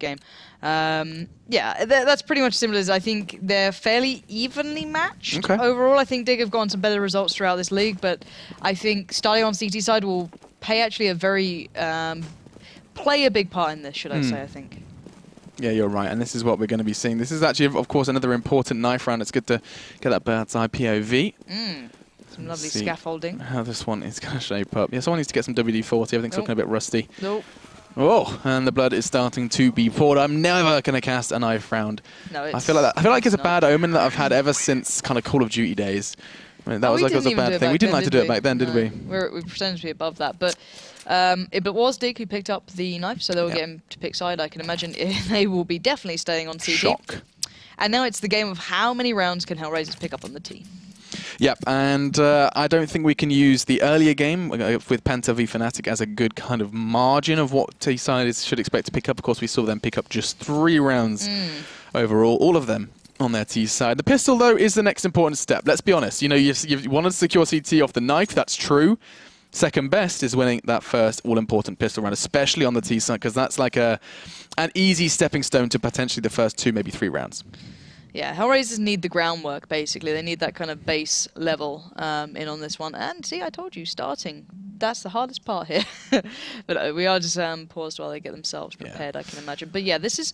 game. Yeah, that's pretty much similar. As I think they're fairly evenly matched overall. I think Dig have gotten some better results throughout this league, but I think starting on CT side will play actually a very play a big part in this, should I say, I think. Yeah, you're right, and this is what we're going to be seeing. This is actually, of course, another important knife round. It's good to get that bird's eye POV. Some lovely scaffolding. How this one is going to shape up. Yeah, someone needs to get some WD-40. Everything's looking a bit rusty. Oh, and the blood is starting to be poured. I'm never going to cast a knife round. No, I feel like it's a bad omen that I've had ever since kind of Call of Duty days. I mean, that was like it was a bad thing. We didn't like to do it back then, did we? We pretended to be above that, but it was Dig who picked up the knife, so they'll get him to pick side. I can imagine they will be definitely staying on CT. Shock. And now it's the game of how many rounds can HellRaisers pick up on the T. Yep, and I don't think we can use the earlier game with Penta v Fnatic as a good kind of margin of what T-side should expect to pick up. Of course, we saw them pick up just 3 rounds overall, all of them on their T side. The pistol, though, is the next important step. Let's be honest. You know, you've wanted to secure CT off the knife. That's true. Second best is winning that first all-important pistol round, especially on the T side, because that's like an easy stepping stone to potentially the first 2, maybe 3 rounds. Yeah, HellRaisers need the groundwork, basically. They need that kind of base level in on this one. And see, I told you, starting. That's the hardest part here. But we are just paused while they get themselves prepared, I can imagine. But yeah, this is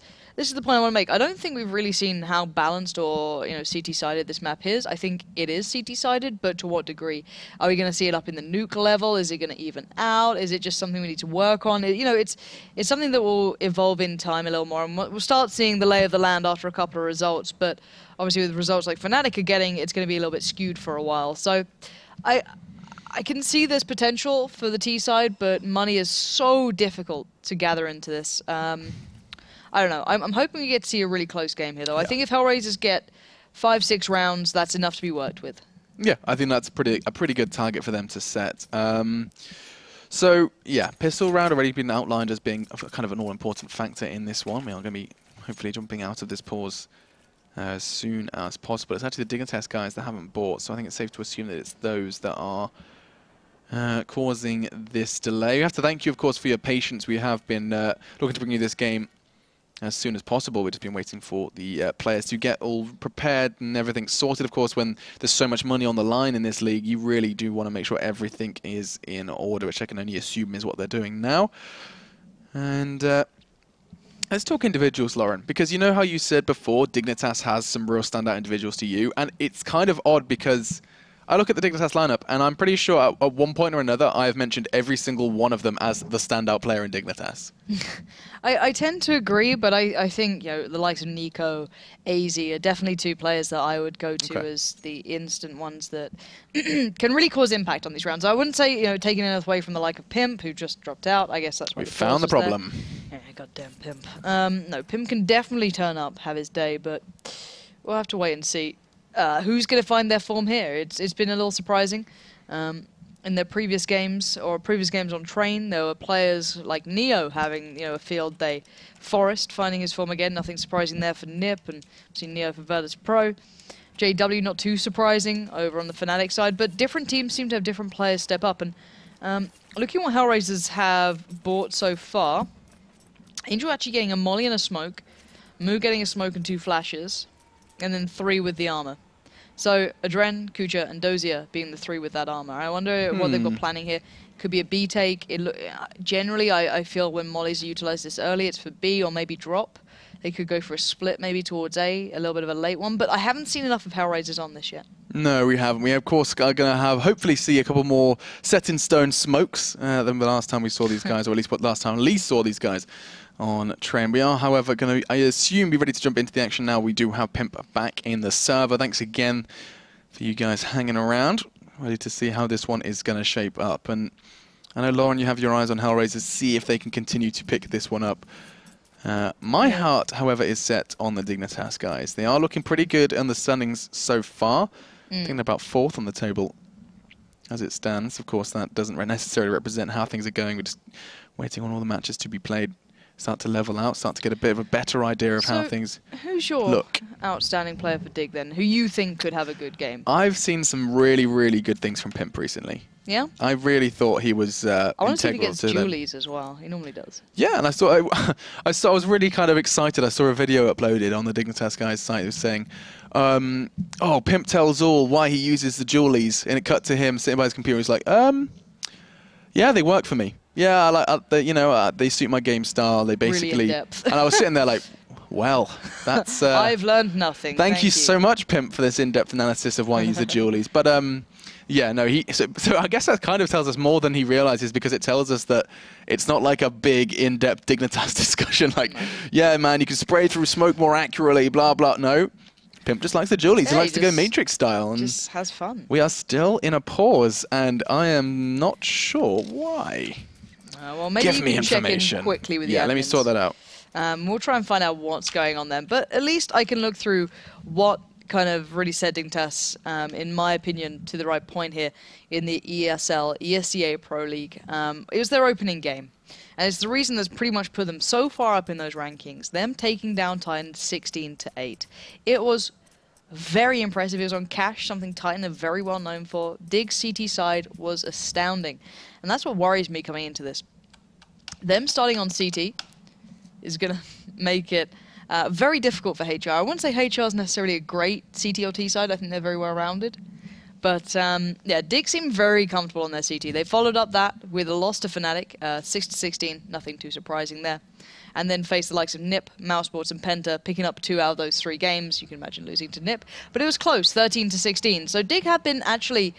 the point I want to make. I don't think we've really seen how balanced or CT-sided this map is. I think it is CT-sided, but to what degree? Are we going to see it up in the nuke level? Is it going to even out? Is it just something we need to work on? It's something that will evolve in time a little more. And we'll start seeing the lay of the land after a couple of results. But obviously with results like Fnatic are getting, it's going to be a little bit skewed for a while. So I can see there's potential for the T side, but money is so difficult to gather into this. I don't know. I'm hoping we get to see a really close game here, though. I think if HellRaisers get 5-6 rounds, that's enough to be worked with. Yeah, I think that's a pretty good target for them to set. So, yeah, pistol round already been outlined as being kind of an all-important factor in this one. We are going to be hopefully jumping out of this pause as soon as possible. It's actually the Dignitas guys that haven't bought, so I think it's safe to assume that it's those that are causing this delay. We have to thank you, of course, for your patience. We have been looking to bring you this game as soon as possible. We've just been waiting for the players to get all prepared and everything sorted. Of course, when there's so much money on the line in this league, you really do want to make sure everything is in order, which I can only assume is what they're doing now. And let's talk individuals, Lauren, because you know how you said before Dignitas has some real standout individuals to you, and it's kind of odd because I look at the Dignitas lineup, and I'm pretty sure at one point or another I have mentioned every single one of them as the standout player in Dignitas. I tend to agree, but I think the likes of Nico, AZ are definitely 2 players that I would go to as the instant ones that can really cause impact on these rounds. I wouldn't say taking it away from the like of Pimp, who just dropped out. I guess that's why we found the problem. Yeah, goddamn Pimp. No, Pimp can definitely turn up, have his day, but we'll have to wait and see. Who's going to find their form here? It's been a little surprising. In their previous games, or previous games on Train, there were players like Neo having a field day. Forrest finding his form again, nothing surprising there for Nip, and obviously Neo for Virtus Pro. JW not too surprising over on the Fnatic side, but different teams seem to have different players step up. And looking at what HellRaisers have bought so far, Angel actually getting a molly and a smoke, Moo getting a smoke and 2 flashes, and then 3 with the armor. So Adren, Kuja, and Dozier being the 3 with that armor. I wonder what they've got planning here. Could be a B take. Generally, I feel when mollies are utilized this early, it's for B or maybe drop. They could go for a split maybe towards A little bit of a late one. But I haven't seen enough of HellRaisers on this yet. No, we haven't. We, of course, are going to hopefully see a couple more set-in-stone smokes than the last time we saw these guys, or at least what last time Lee saw these guys on Train. We are, however, going to, I assume, be ready to jump into the action now. We do have Pimp back in the server. Thanks again for you guys hanging around, ready to see how this one is going to shape up. And I know, Lauren, you have your eyes on HellRaisers, see if they can continue to pick this one up. My heart, however, is set on the Dignitas guys. They are looking pretty good on the standings so far. I think they're about 4th on the table as it stands. Of course, that doesn't necessarily represent how things are going. We're just waiting on all the matches to be played start to level out, start to get a bit of a better idea of how things who's your look. outstanding player for Dig then? Who you think could have a good game? I've seen some really, really good things from Pimp recently. Yeah? I really thought he was I want to see if he integral gets to them. Julies as well. He normally does. Yeah, and I was really kind of excited. I saw a video uploaded on the Dignitas guy's site that was saying, oh, Pimp tells all why he uses the Julies, and it cut to him sitting by his computer. He's like, yeah, they work for me. Yeah, they suit my game style. They basically, really in-depth. And I was sitting there like, well, that's. I've learned nothing. Thank you so much, Pimp, for this in-depth analysis of why you use the Julies. But yeah, no, so I guess that kind of tells us more than he realizes, because it tells us that it's not like a big in-depth Dignitas discussion. Like, yeah, man, you can spray through smoke more accurately, blah blah. No. Pimp just likes the Julies. Yeah, he likes to go Matrix style. And just has fun. We are still in a pause, and I am not sure why. Well, maybe Give you me can check in information. quickly with the Yeah, let me admins. sort that out. We'll try and find out what's going on then. But at least I can look through what kind of really set Dignitas, in my opinion, to the right point here in the ESL ESEA Pro League. It was their opening game. And it's the reason that's pretty much put them so far up in those rankings. Them taking down Titan 16-8. It was very impressive. It was on Cash, something Titan are very well known for. Dig's CT side was astounding. And that's what worries me coming into this. Them starting on CT is going to make it very difficult for HR. I wouldn't say HR is necessarily a great CT or T side. I think they're very well rounded. But yeah, Dig seemed very comfortable on their CT. They followed up that with a loss to Fnatic, 6-16, nothing too surprising there. And then faced the likes of Nip, Mousesports, and Penta, picking up 2 out of those 3 games. You can imagine losing to Nip. But it was close, 13-16. So Dig have been actually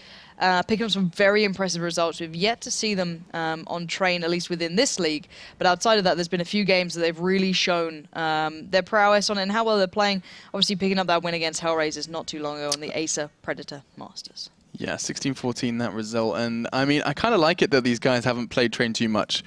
picking up some very impressive results. We've yet to see them on train, at least within this league. But outside of that, there's been a few games that they've really shown their prowess on it and how well they're playing. Obviously, picking up that win against HellRaisers not too long ago on the ESEA Predator Masters. Yeah, 16-14, that result. And I mean, I kind of like it that these guys haven't played train too much,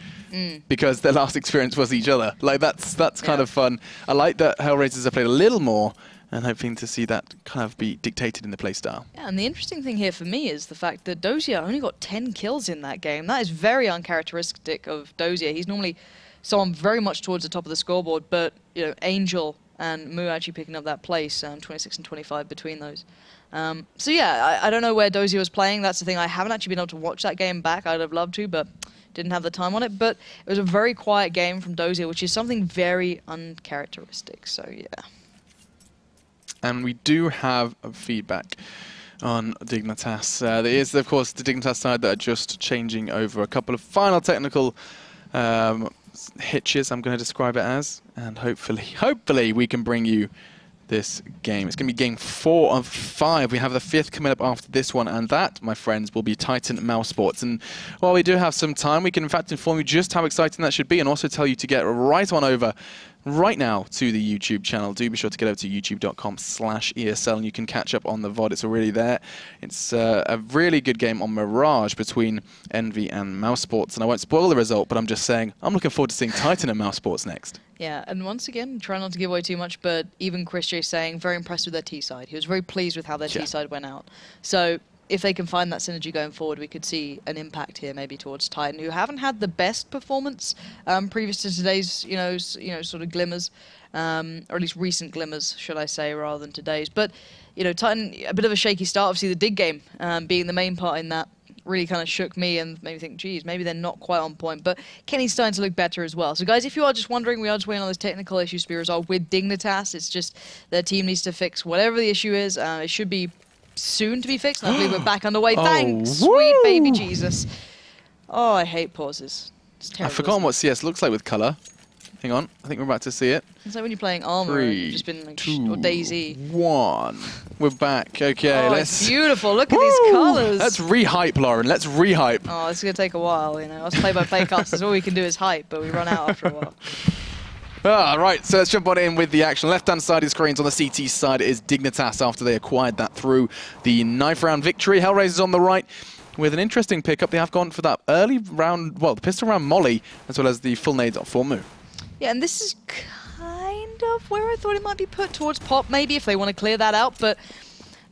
because their last experience was each other. Like, that's kind of fun. I like that HellRaisers have played a little more, and hoping to see that kind of be dictated in the playstyle. Yeah, and the interesting thing here for me is the fact that Dozier only got 10 kills in that game. That is very uncharacteristic of Dozier. He's normally someone very much towards the top of the scoreboard, but you know, Angel and Moo actually picking up that place, 26 and 25 between those. So yeah, I don't know where Dozier was playing. That's the thing. I haven't actually been able to watch that game back. I'd have loved to, but didn't have the time on it. But it was a very quiet game from Dozier, which is something very uncharacteristic. So yeah. And we do have feedback on Dignitas. There is, of course, the Dignitas side that are just changing over a couple of final technical hitches, I'm going to describe it as. And hopefully we can bring you this game. It's going to be game 4 of 5. We have the 5th coming up after this one, and that, my friends, will be Titan Mousesports. And while we do have some time, we can in fact inform you just how exciting that should be, and also tell you to get right on over right now to the YouTube channel. Do be sure to get over to youtube.com/ESL, and you can catch up on the VOD. It's already there. It's a really good game on Mirage between Envy and Mousesports, and I won't spoil the result, but I'm just saying I'm looking forward to seeing Titan and Mousesports next. Yeah, and once again, try not to give away too much, but even Chris J saying very impressed with their T-side. He was very pleased with how their T-side went out. So if they can find that synergy going forward, we could see an impact here maybe towards Titan, who haven't had the best performance previous to today's, sort of glimmers, or at least recent glimmers, should I say, rather than today's. But, you know, Titan, a bit of a shaky start. Obviously, the Dig game being the main part in that really kind of shook me and made me think, geez, maybe they're not quite on point. But Kenny's starting to look better as well. So, guys, if you are just wondering, we are just waiting on those technical issues to be resolved with Dignitas. It's just their team needs to fix whatever the issue is. It should be soon to be fixed, and I believe we're back underway. Thanks, sweet baby Jesus. Oh, I hate pauses. It's terrible. I've forgotten what CS looks like with colour. Hang on, I think we're about to see it. It's like when you're playing Armour and you've just been like, 2, or Daisy. 1. We're back. Okay, let's. It's beautiful. Look at these colours. Let's rehype, Lauren. Let's rehype. Oh, it's going to take a while, you know. Us play-by-play casters, all we can do is hype, but we run out after a while. Right, so let's jump on in with the action. Left-hand side of the screens on the CT side is Dignitas after they acquired that through the 9th round victory. HellRaisers on the right with an interesting pickup. They have gone for that early round, well, the pistol round Molly, as well as the full nades for Moo. Yeah, and this is kind of where I thought it might be put towards Pop, maybe, if they want to clear that out, but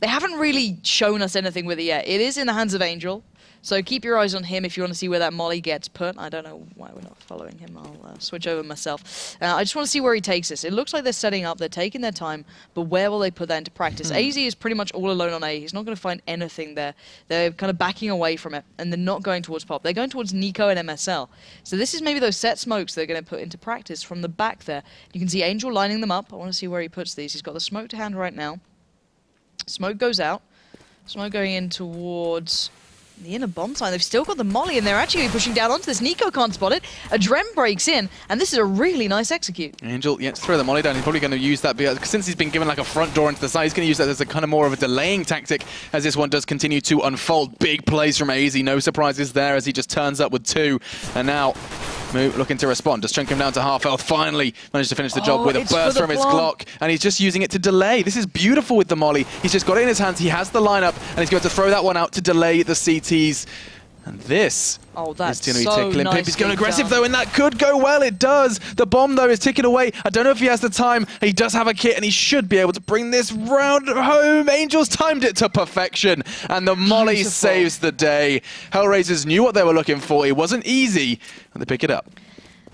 they haven't really shown us anything with it yet. It is in the hands of Angel, So keep your eyes on him if you want to see where that molly gets put. I don't know why we're not following him. I'll switch over myself. I just want to see where he takes this. It looks like they're setting up, they're taking their time, but where will they put that into practice? AZ is pretty much all alone on A. He's not going to find anything there. They're kind of backing away from it, and they're not going towards Pop. They're going towards Nico and MSL. So this is maybe those set smokes they're going to put into practice from the back there. You can see Angel lining them up. I want to see where he puts these. He's got the smoke to hand right now. Smoke goes out. Smoke going in towards the inner bomb side. They've still got the molly, and they're actually pushing down onto this. Nico can't spot it. A Drem breaks in, and this is a really nice execute. Angel, yeah, to throw the molly down. He's probably going to use that, because since he's been given like a front door into the side, he's going to use that as a kind of more of a delaying tactic as this one does continue to unfold. Big plays from AZ. No surprises there as he just turns up with 2. And now Moo looking to respond. Just chunk him down to half health. Finally managed to finish the job with a burst from his Glock. And he's just using it to delay. This is beautiful with the molly. He's just got it in his hands. He has the lineup, and he's going to throw that one out to delay the CTs. And this is going to be tickling. Pimp is going aggressive though, and that could go well. It does. The bomb though is ticking away. I don't know if he has the time. He does have a kit, and he should be able to bring this round home. Angels timed it to perfection, and the molly saves the day. HellRaisers knew what they were looking for. It wasn't easy, and they pick it up.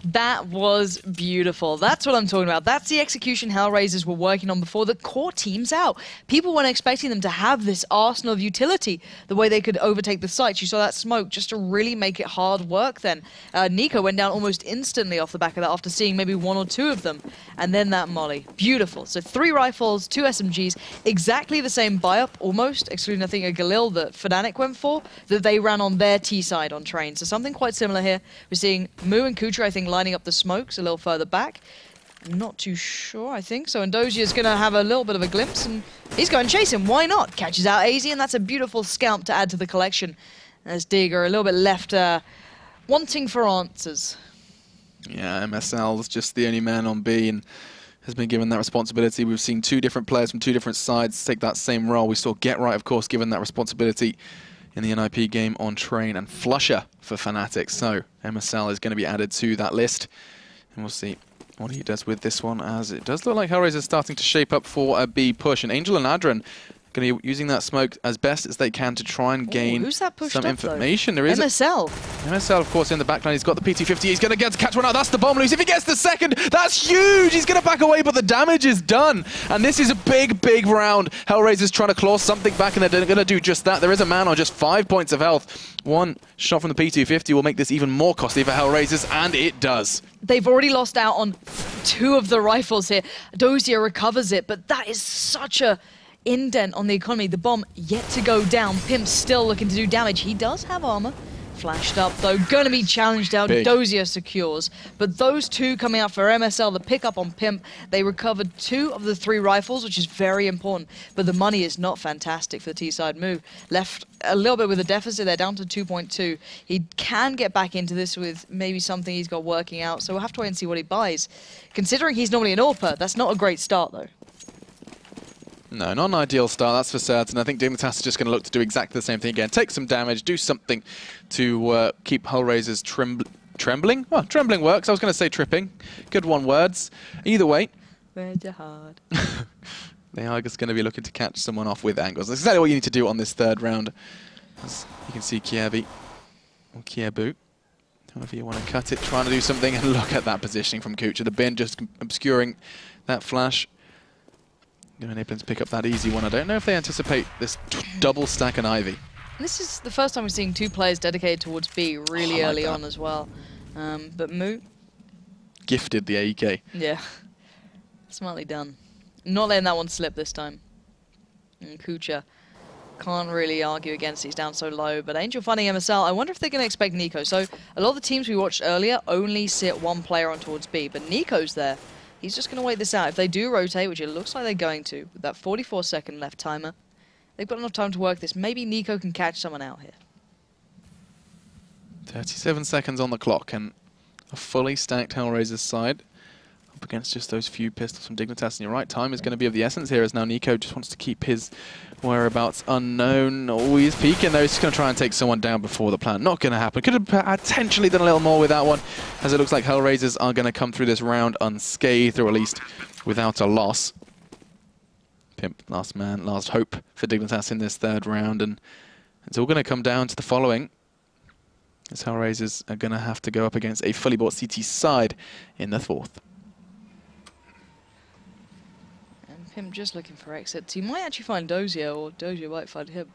That was beautiful. That's what I'm talking about. That's the execution HellRaisers were working on before the core team's out. People weren't expecting them to have this arsenal of utility, the way they could overtake the sites. You saw that smoke just to really make it hard work then. Nico went down almost instantly off the back of that after seeing maybe 1 or 2 of them. And then that molly. Beautiful. So 3 rifles, 2 SMGs, exactly the same buy-up almost, excluding I think a Galil that Fnatic went for, that they ran on their T side on train. So something quite similar here. We're seeing Moo and Kucha, I think, lining up the smokes a little further back. I'm not too sure, I think. So Endosia's going to have a little bit of a glimpse, and he's going to chase him. Why not? Catches out AZ, and that's a beautiful scalp to add to the collection. As Digger a little bit left wanting for answers. Yeah, MSL's just the only man on B and has been given that responsibility. We've seen 2 different players from 2 different sides take that same role. We saw Get Right, of course, given that responsibility in the NIP game on train, and Flusher for Fnatic. So MSL is going to be added to that list, and we'll see what he does with this one, as it does look like HellRaisers is starting to shape up for a B push, and Angel and Adren going to be using that smoke as best as they can to try and gain some information. There is MSL, of course, in the backline. He's got the PT-50. He's going to get to catch one out. That's the bomb loose. If he gets the second, that's huge. He's going to back away, but the damage is done. And this is a big, big round. HellRaisers trying to claw something back, and they're going to do just that. There is a man on just 5 points of health. 1 shot from the P250 will make this even more costly for HellRaisers, and it does. They've already lost out on 2 of the rifles here. Dozier recovers it, but that is such a indent on the economy. The bomb yet to go down. Pimp's still looking to do damage. He does have armor. Flashed up though. Gonna be challenged out. Big. Dozier secures. But those 2 coming out for MSL, the pick up on Pimp, they recovered 2 of the 3 rifles, which is very important. But the money is not fantastic for the T-side move. Left a little bit with a deficit. They're down to 2.2. He can get back into this with maybe something he's got working out. So we'll have to wait and see what he buys. Considering he's normally an AWPer, that's not a great start though. No, not an ideal start, that's for certain. I think Dignitas is just going to look to do exactly the same thing again. Take some damage, do something to keep HellRaisers trembling. Well, trembling works. I was going to say tripping. Good one words. Either way. Where's your heart? They are just going to be looking to catch someone off with angles. That's exactly what you need to do on this 3rd round. As you can see Kievi, or Kiebu, however you want to cut it, trying to do something, and look at that positioning from Kucha. The bin just obscuring that flash. Going to enable him to pick up that easy one. I don't know if they anticipate this double stack and Ivy. This is the first time we're seeing 2 players dedicated towards B really early on as well. But Moo gifted the AEK. Yeah, smartly done. Not letting that one slip this time. And Kucha can't really argue against it. He's down so low. But Angel finding MSL. I wonder if they're going to expect Nico. So a lot of the teams we watched earlier only sit 1 player on towards B, but Nico's there. He's just going to wait this out. If they do rotate, which it looks like they're going to, with that 44-second left timer, they've got enough time to work this. Maybe Nico can catch someone out here. 37 seconds on the clock, and a fully stacked HellRaisers side up against just those few pistols from Dignitas. And you're right, time is going to be of the essence here, as now Nico just wants to keep his whereabouts unknown. Always peeking though. He's going to try and take someone down before the plant. Not going to happen. Could have potentially done a little more with that one, as it looks like HellRaisers are going to come through this round unscathed, or at least without a loss. Pimp, last man, last hope for Dignitas in this 3rd round, and it's all going to come down to the following. As HellRaisers are going to have to go up against a fully bought CT side in the 4th. And Pimp just looking for exits. He might actually find Dozier, or Dozier might find him.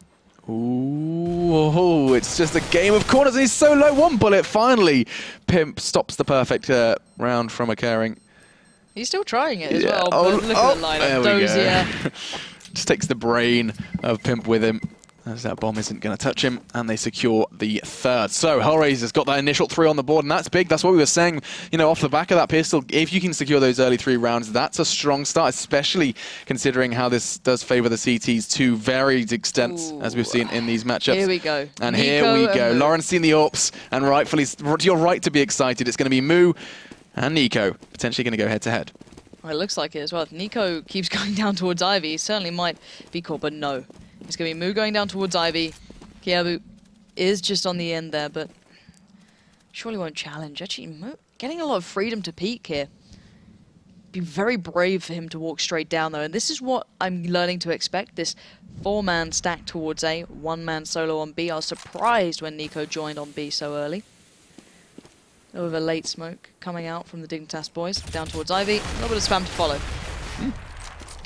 Ooh, it's just a game of corners, and he's so low. One bullet, finally. Pimp stops the perfect round from occurring. He's still trying it as well, but look at the lineup. Dozier. Just takes the brain of Pimp with him, as that bomb isn't going to touch him, and they secure the 3rd. So HellRaisers got that initial 3 on the board, and that's big. That's what we were saying, you know, off the back of that pistol. If you can secure those early 3 rounds, that's a strong start, especially considering how this does favour the CTs to varied extents, as we've seen in these matchups. Here we go. And here we go. Lauren's seen the AWPs, and rightfully, you're right to be excited. It's going to be Moo and Nico potentially going to go head-to-head. Well, it looks like it as well. If Nico keeps going down towards Ivy, he certainly might be caught, but no. It's going to be Moo going down towards Ivy. Kiabu is just on the end there, but surely won't challenge. Actually, Moo getting a lot of freedom to peek here. Be very brave for him to walk straight down, though, and this is what I'm learning to expect. This 4-man stack towards A, 1-man solo on B. I was surprised when Nico joined on B so early. With a late smoke coming out from the Dignitas boys, down towards Ivy. A little bit of spam to follow.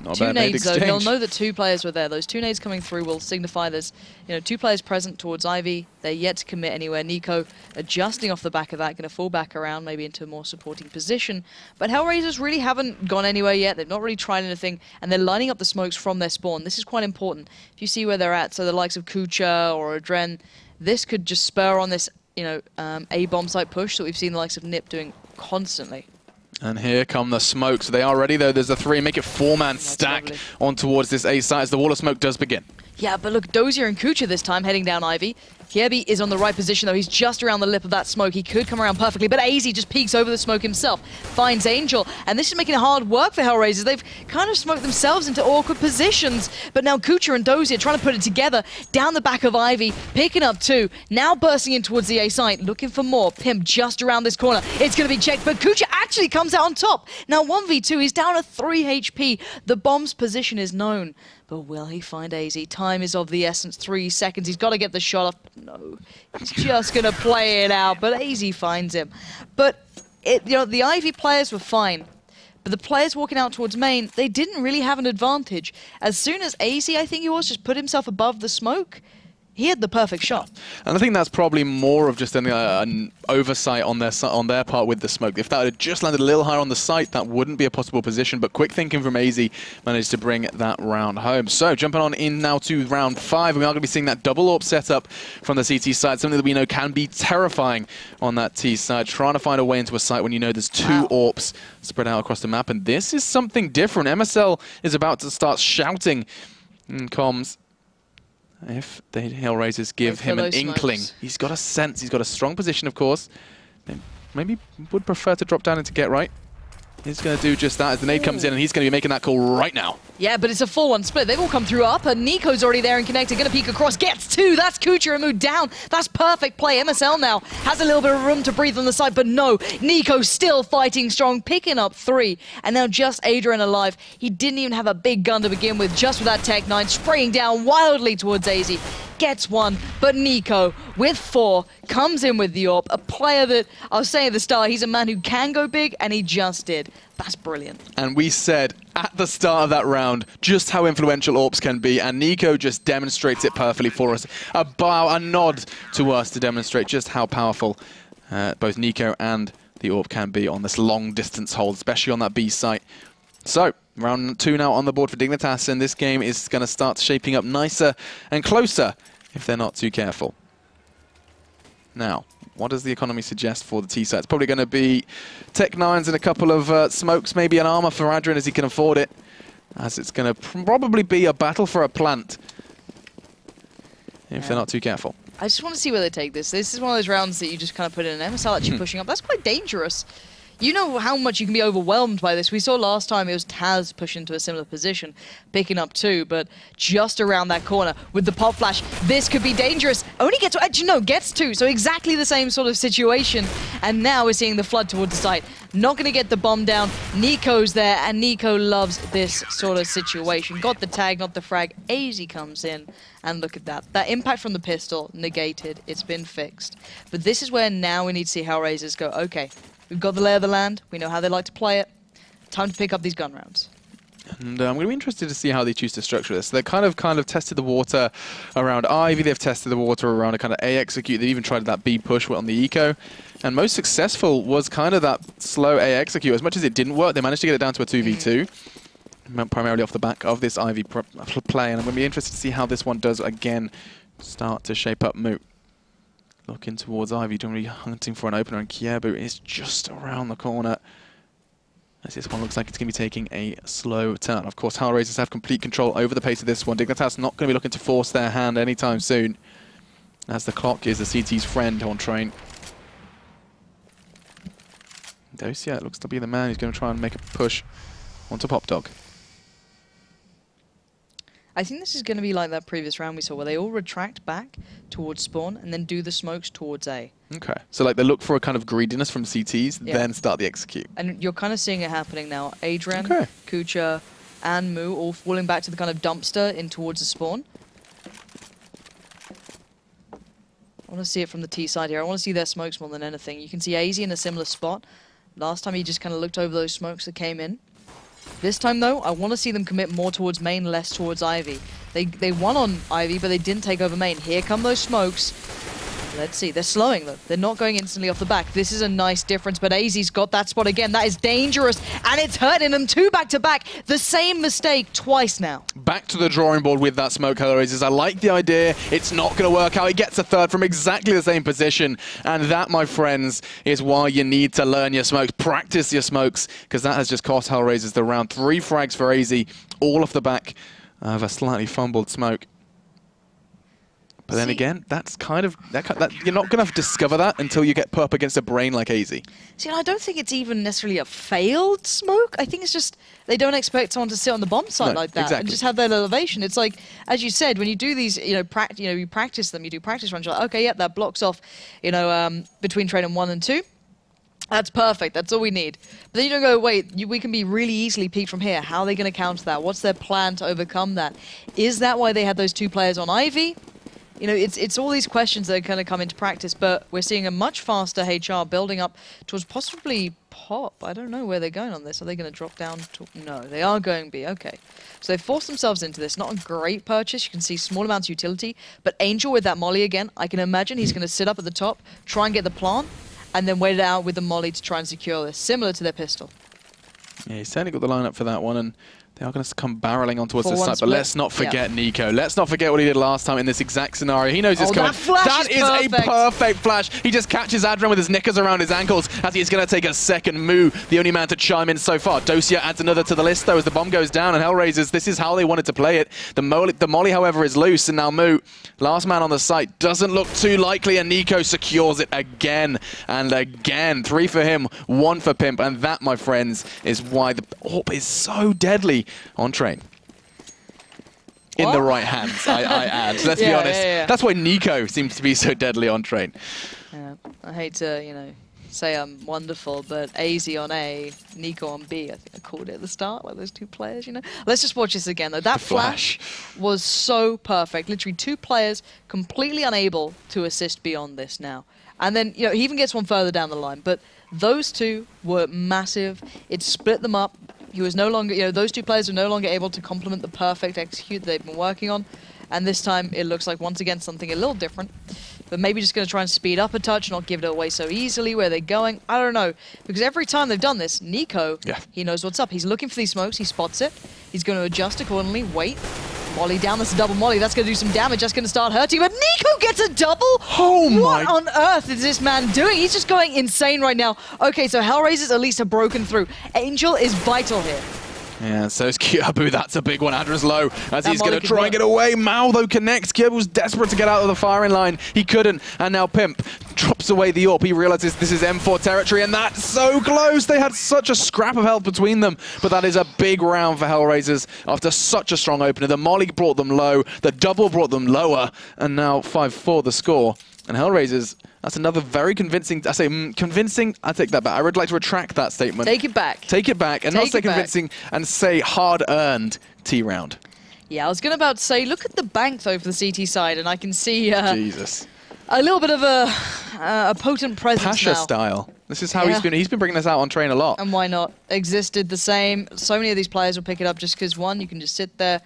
Not 2 nades though, he'll know that 2 players were there. Those 2 nades coming through will signify there's 2 players present towards Ivy. They're yet to commit anywhere. Nico adjusting off the back of that, going to fall back around maybe into a more supporting position. But HellRaisers really haven't gone anywhere yet. They've not really tried anything, and they're lining up the smokes from their spawn. This is quite important. If you see where they're at, so the likes of Kucha or Adren, this could just spur on this a bomb site push that we've seen the likes of Nip doing constantly. And here come the smokes. They are ready though. There's a 3. Make it 4-man stack lovely. On towards this A site as the wall of smoke does begin. Yeah, but look, Dozier and Kucha this time heading down Ivy. Kiebi is on the right position, though. He's just around the lip of that smoke. He could come around perfectly, but AZ just peeks over the smoke himself, finds Angel, and this is making it hard work for HellRaisers. They've kind of smoked themselves into awkward positions, but now Kucha and Dozier trying to put it together down the back of Ivy, picking up 2, now bursting in towards the A site, looking for more. Pimp just around this corner. It's going to be checked, but Kucha actually comes out on top. Now 1v2, he's down to 3 HP. The bomb's position is known. But will he find AZ? Time is of the essence. 3 seconds. He's got to get the shot off. No, he's just going to play it out. But AZ finds him. But the Ivy players were fine. But the players walking out towards main, they didn't really have an advantage. As soon as AZ, I think he was, just put himself above the smoke, he had the perfect shot. And I think that's probably more of just an oversight on their part with the smoke. If that had just landed a little higher on the site, that wouldn't be a possible position. But quick thinking from AZ managed to bring that round home. So jumping on in now to round 5, we are going to be seeing that double AWP setup from the CT side, something that we know can be terrifying on that T side. Trying to find a way into a site when you know there's 2 AWPs spread out across the map. And this is something different. MSL is about to start shouting in comms. If the HellRaisers give him an inkling. He's got a sense, he's got a strong position, of course. Maybe would prefer to drop down into get right. He's going to do just that as the nade comes in, and he's going to be making that call right now. Yeah, but it's a 4-1 split. They've all come through up, and Nico's already there and connected. Going to peek across, gets 2. That's Kucha and moved down. That's perfect play. MSL now has a little bit of room to breathe on the side, but no. Nico still fighting strong, picking up 3. And now just Adrian alive. He didn't even have a big gun to begin with, just with that Tech 9, spraying down wildly towards AZ. Gets 1, but Nico, with 4, comes in with the AWP. A player that, I was saying at the start, he's a man who can go big, and he just did. That's brilliant. And we said at the start of that round just how influential AWPs can be, and Nico just demonstrates it perfectly for us. A bow, a nod to us to demonstrate just how powerful both Nico and the AWP can be on this long-distance hold, especially on that B site. So, round 2 now on the board for Dignitas, and this game is going to start shaping up nicer and closer if they're not too careful. Now, what does the economy suggest for the T site? It's probably going to be Tech 9s and a couple of smokes, maybe an armor for Adrian as he can afford it, as it's going to probably be a battle for a plant if they're not too careful. I just want to see where they take this. This is one of those rounds that you just kind of put in an MSL actually pushing up. That's quite dangerous. You know how much you can be overwhelmed by this. We saw last time it was Taz pushing into a similar position, picking up 2, but just around that corner with the pop flash, this could be dangerous. Only gets, actually no, gets 2, so exactly the same sort of situation. And now we're seeing the flood towards the site. Not going to get the bomb down. Nico's there, and Nico loves this sort of situation. Got the tag, not the frag. AZ comes in, and look at that. That impact from the pistol, negated. It's been fixed. But this is where now we need to see HellRaisers go, okay, we've got the lay of the land. We know how they like to play it. Time to pick up these gun rounds. And I'm going to be interested to see how they choose to structure this. They kind of tested the water around Ivy. They've tested the water around a kind of A execute. They've even tried that B push on the eco. And most successful was kind of that slow A execute. As much as it didn't work, they managed to get it down to a 2v2. Primarily off the back of this Ivy play. And I'm going to be interested to see how this one does again start to shape up. Moot looking towards Ivy, generally hunting for an opener, and Kiebu is just around the corner. As this one looks like it's going to be taking a slow turn. Of course, HellRaisers have complete control over the pace of this one. Dignitas not going to be looking to force their hand anytime soon, as the clock is the CT's friend on train. Dosia looks to be the man who's going to try and make a push onto Pop Dog. I think this is going to be like that previous round we saw, where they all retract back towards spawn and then do the smokes towards A. Okay, so like they look for a kind of greediness from CTs, then start the execute. And you're kind of seeing it happening now. Adrian, Kucha, and Moo all falling back to the kind of dumpster in towards the spawn. I want to see it from the T side here. I want to see their smokes more than anything. You can see AZ in a similar spot. Last time he just kind of looked over those smokes that came in. This time, though, I want to see them commit more towards main, less towards Ivy. They won on Ivy, but they didn't take over main. Here come those smokes. Let's see. They're slowing, though. They're not going instantly off the back. This is a nice difference, but AZ's got that spot again. That is dangerous, and it's hurting them 2 back-to-back. The same mistake twice now. Back to the drawing board with that smoke, HellRaisers. I like the idea. It's not going to work out. He gets a third from exactly the same position, and that, my friends, is why you need to learn your smokes. Practice your smokes, because that has just cost HellRaisers the round. 3 frags for AZ, all off the back of a slightly fumbled smoke. But then again, that's kind of you're not going to discover that until you get put up against a brain like AZ. See, I don't think it's even necessarily a failed smoke. I think it's just they don't expect someone to sit on the bomb site like that and just have that elevation. It's like, as you said, when you do these, you practice them, you do practice runs. You're like, okay, that blocks off, between train 1 and 2. That's perfect. That's all we need. But then you don't go, wait, we can be really easily peaked from here. How are they going to counter that? What's their plan to overcome that? Is that why they had those 2 players on Ivy? It's all these questions that are going to come into practice, but we're seeing a much faster HR building up towards possibly Pop. I don't know where they're going on this. Are they going to drop down? No, they are going B. Okay. So they've forced themselves into this. Not a great purchase. You can see small amounts of utility, but Angel with that molly again, I can imagine he's going to sit up at the top, try and get the plant, and then wait it out with the molly to try and secure this, similar to their pistol. Yeah, he's certainly got the lineup for that one, and they are going to come barreling on towards this side, but let's not forget Nico. Let's not forget what he did last time in this exact scenario. He knows it's coming. That is a perfect flash. He just catches Adrian with his knickers around his ankles as he's going to take a second move. The only man to chime in so far. Dosia adds another to the list, though, as the bomb goes down, and HellRaisers, this is how they wanted to play it. The molly, however, is loose, and now Moo, last man on the site, doesn't look too likely, and Nico secures it again and again. 3 for him, 1 for Pimp, and that, my friends, is why the AWP is so deadly on train. In the right hands, I add. Let's be honest. That's why Nico seems to be so deadly on train. Yeah, I hate to, say I'm wonderful, but AZ on A, Nico on B, I think I called it at the start, like those 2 players, Let's just watch this again, though. That flash was so perfect. Literally 2 players completely unable to assist beyond this now. And then, he even gets one further down the line, but those 2 were massive. It split them up. He was no longer, those 2 players were no longer able to complement the perfect execute they've been working on. And this time, it looks like, once again, something a little different. But maybe just going to try and speed up a touch, not give it away so easily. Where they're going, I don't know. Because every time they've done this, Nico, he knows what's up. He's looking for these smokes. He spots it. He's going to adjust accordingly. Wait. Molly down. That's a double molly. That's going to do some damage. That's going to start hurting. But Nico gets a double? Oh my! What on earth is this man doing? He's just going insane right now. Okay, so HellRaisers at least have broken through. Angel is vital here. Yeah, so it's Kyobu. That's a big one. Adren's low as he's going to try and get away. Mao, though, connects. Kyobu's desperate to get out of the firing line. He couldn't. And now Pimp drops away the AWP. He realizes this is M4 territory, and that's so close. They had such a scrap of health between them. But that is a big round for HellRaisers after such a strong opener. The Molly brought them low. The double brought them lower. And now 5-4 the score. And HellRaisers, that's another very convincing, I say convincing, I take that back. I would like to retract that statement. Take it back. Take it back and not say convincing and say hard-earned T round. Yeah, I was going to about to say, look at the bank though for the CT side, and I can see Jesus. A little bit of a potent presence Pasha now. style. This is how he's been bringing us out on train a lot. And why not? Exist did the same. So many of these players will pick it up just because, one, you can just sit there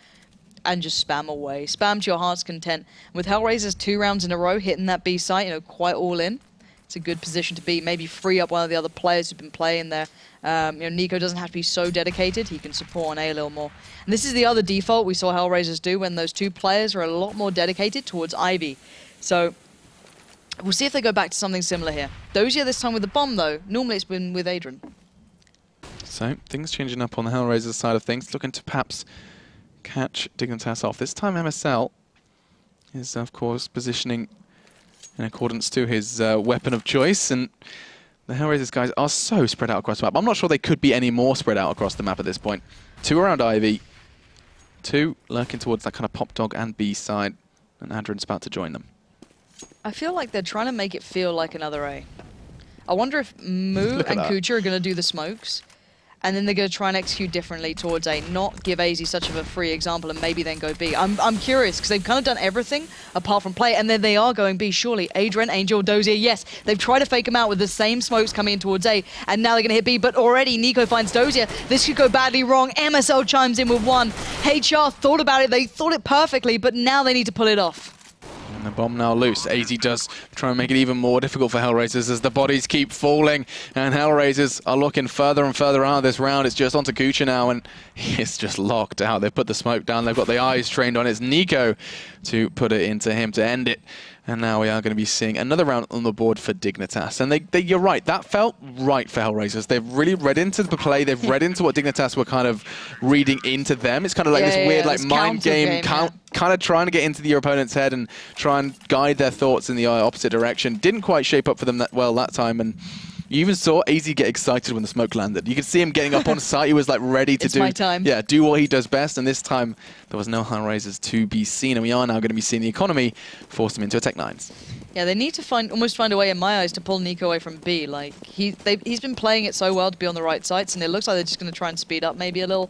and just spam away. Spam to your heart's content. With HellRaisers 2 rounds in a row hitting that B site, you know, quite all in. It's a good position to be. Maybe free up one of the other players who've been playing there. You know, Nico doesn't have to be so dedicated. He can support on A a little more. And this is the other default we saw HellRaisers do when those 2 players are a lot more dedicated towards Ivy. So we'll see if they go back to something similar here. Dozier this time with the bomb, though. Normally it's been with Adrian. So things changing up on the HellRaisers side of things. Looking to perhaps catch Dignitas off. This time MSL is, of course, positioning in accordance to his weapon of choice, and the HellRaisers guys are so spread out across the map. I'm not sure they could be any more spread out across the map at this point. 2 around Ivy, 2 lurking towards that kind of pop dog and B side, and Adrian's about to join them. I feel like they're trying to make it feel like another A. I wonder if Moo and Kucha are going to do the smokes, and then they're going to try and execute differently towards A, not give AZ such of a free example and maybe then go B. I'm curious, because they've kind of done everything apart from play, and then they are going B, surely. Adrian, Angel, Dozier, yes. They've tried to fake him out with the same smokes coming in towards A, and now they're going to hit B, but already Nico finds Dozier. This could go badly wrong. MSL chimes in with 1. HR thought about it, they thought it perfectly, but now they need to pull it off. And the bomb now loose. AZ does try and make it even more difficult for HellRaisers as the bodies keep falling. And HellRaisers are looking further and further out of this round. It's just onto Kucha now, and he's just locked out. They've put the smoke down. They've got the eyes trained on. It's Nico to put it into him to end it. And now we are going to be seeing another round on the board for Dignitas. And you're right, that felt right for HellRaisers. They've really read into the play. They've read into what Dignitas were kind of reading into them. It's kind of like this weird like mind game, kind of trying to get into your opponent's head and try and guide their thoughts in the opposite direction. Didn't quite shape up for them that well that time. And you even saw AZ get excited when the smoke landed. You could see him getting up on site. He was like ready to do what he does best. And this time there was no HellRaisers to be seen. And we are now going to be seeing the economy force him into a Tech-9s. Yeah, they need to almost find a way, in my eyes, to pull Nico away from B. Like he's been playing it so well to be on the right sites, and it looks like they're just going to try and speed up maybe a little,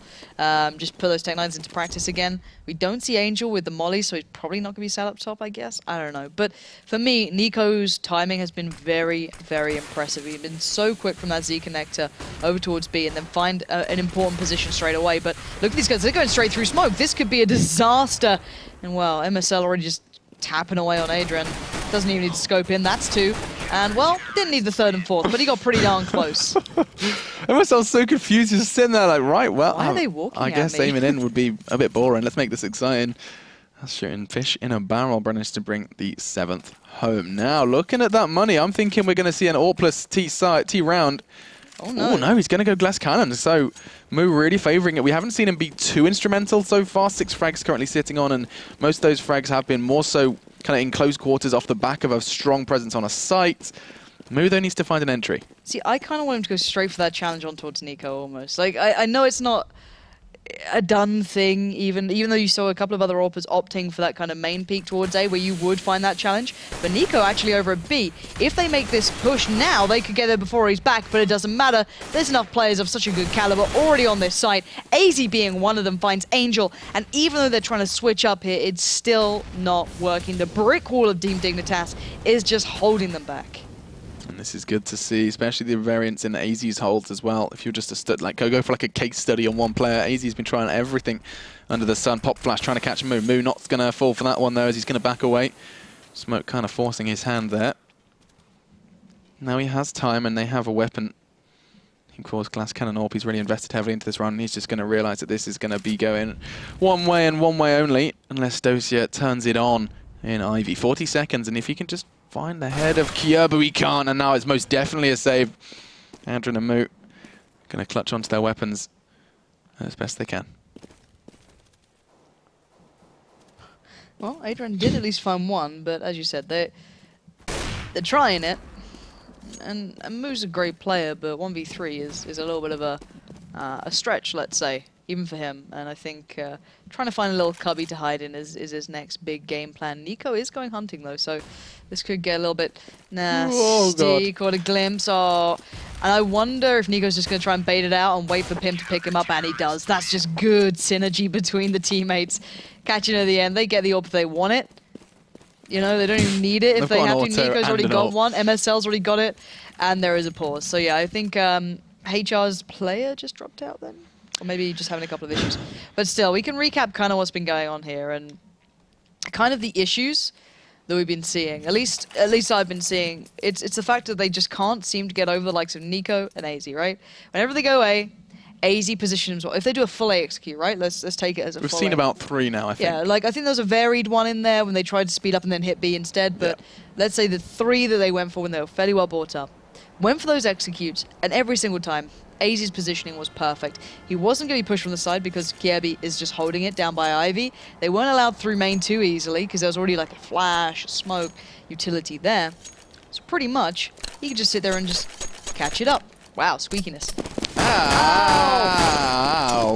just put those Tech-9s into practice again. We don't see Angel with the molly, so he's probably not going to be sat up top, I guess. I don't know. But for me, Nico's timing has been very, very impressive. He's been so quick from that Z connector over towards B and then find an important position straight away. But look at these guys. They're going straight through smoke. This could be a disaster. And, well, MSL already just tapping away on Adrian. Doesn't even need to scope in. That's 2. And, well, didn't need the 3rd and 4th, but he got pretty darn close. MSL's so confused. Just sitting there like, right, well, why are they walking I guess aiming in would be a bit boring. Let's make this exciting. That's shooting fish in a barrel. Brennan's to bring the 7th home. Now, looking at that money, I'm thinking we're going to see an AWP plus T round. Oh no. Oh no, he's going to go glass cannon. So Moo really favouring it. We haven't seen him be too instrumental so far. 6 frags currently sitting on, and most of those frags have been more so kind of in close quarters off the back of a strong presence on a site. Moo though needs to find an entry. See, I kind of want him to go straight for that challenge on towards Nico almost. Like, I know it's not a done thing, even though you saw a couple of other AWPers opting for that kind of main peak towards A where you would find that challenge. But Nico actually over at B, if they make this push now, they could get there before he's back, but it doesn't matter. There's enough players of such a good caliber already on this site. AZ being one of them finds Angel, and even though they're trying to switch up here, it's still not working. The brick wall of Team Dignitas is just holding them back. And this is good to see, especially the variance in AZ's holds as well. If you're just go for like a case study on one player, AZ's been trying everything under the sun. Pop flash trying to catch Moo. Moo not going to fall for that one though, as he's going to back away. Smoke kind of forcing his hand there. Now he has time and they have a weapon. Of course, glass cannon AWP, he's really invested heavily into this run. He's just going to realise that this is going to be going one way and one way only, unless Dozier turns it on in Ivy. 40 seconds, and if he can just find the head of Kyobu, he can't, and now it's most definitely a save. Adrian and Moo going to clutch onto their weapons as best they can. Well, Adrian did at least find one, but as you said, they're trying it. And Moo's a great player, but 1v3 is a little bit of a stretch, let's say, even for him. And I think trying to find a little cubby to hide in is his next big game plan. Nico is going hunting, though, so this could get a little bit nasty. Oh, caught a glimpse. Oh. And I wonder if Nico's just going to try and bait it out and wait for Pim to pick him up, and he does. That's just good synergy between the teammates. Catching at the end, they get the AWP if they want it. You know, they don't even need it if they have to. Nico's already got one, MSL's already got it, and there is a pause. So yeah, I think HR's player just dropped out then. Or maybe just having a couple of issues. But still, we can recap kind of what's been going on here, and kind of the issues that we've been seeing. At least I've been seeing. It's the fact that they just can't seem to get over the likes of Nico and AZ, right? Whenever they go A, AZ positions well. If they do a full A execute, right? Let's take it as a full A. We've seen about 3 now, I think. Yeah, like I think there was a varied one in there when they tried to speed up and then hit B instead, but let's say the 3 that they went for when they were fairly well brought up. Went for those executes, and every single time, AZ's positioning was perfect. He wasn't going to be pushed from the side because Kierby is just holding it down by Ivy. They weren't allowed through main too easily because there was already like a flash, smoke, utility there. So pretty much, he could just sit there and just catch it up. Wow, squeakiness.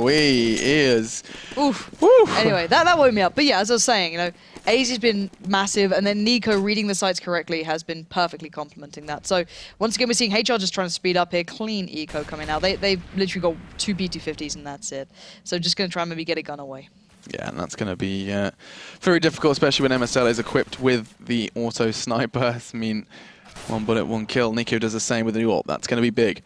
We is. Oof. Woo. Anyway, that woke me up. But yeah, as I was saying, you know, AZ's been massive, and then Nico reading the sites correctly has been perfectly complementing that. So once again, we're seeing HR just trying to speed up here. Clean eco coming out. They've literally got 2 P250s and that's it. So just going to try and maybe get a gun away. Yeah, and that's going to be very difficult, especially when MSL is equipped with the auto sniper. I mean, 1 bullet, 1 kill. Nico does the same with the AWP. That's going to be big.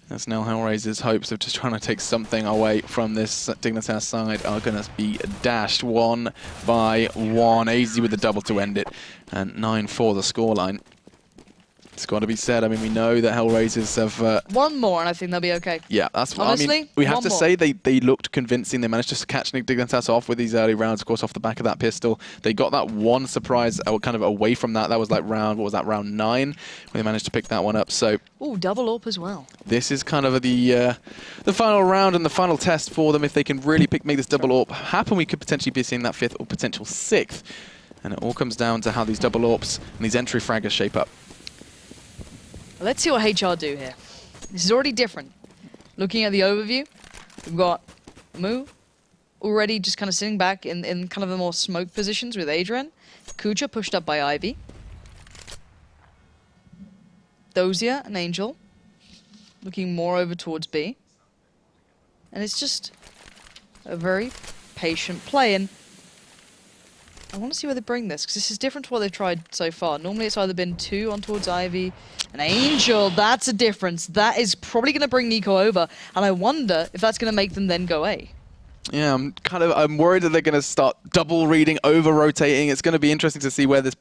That's now HellRaisers' hopes of just trying to take something away from this Dignitas side are going to be dashed 1 by 1. AZ with the double to end it, and 9-4 the scoreline. It's got to be said. I mean, we know that HellRaisers have... one more, and I think they'll be okay. Yeah, that's what honestly, I mean. We have to say they looked convincing. They managed to catch Dignitas off with these early rounds, of course, off the back of that pistol. They got that one surprise kind of away from that. That was like round, what was that, round 9? Where they managed to pick that one up. So... Ooh, double AWP as well. This is kind of the final round and the final test for them. If they can really make this double AWP happen, we could potentially be seeing that 5th or potential 6th. And it all comes down to how these double AWPs and these entry fraggers shape up. Let's see what HR do here. This is already different. Looking at the overview, we've got Moo already just kind of sitting back in kind of the more smoke positions with Adrian. Kucha pushed up by Ivy. Dozier and Angel looking more over towards B. And it's just a very patient play. And I want to see where they bring this, because this is different to what they've tried so far. Normally it's either been 2 on towards Ivy and Angel. That's a difference. That is probably going to bring Nico over, and I wonder if that's going to make them then go A. Yeah, I'm worried that they're going to start double reading, over rotating. It's going to be interesting to see where this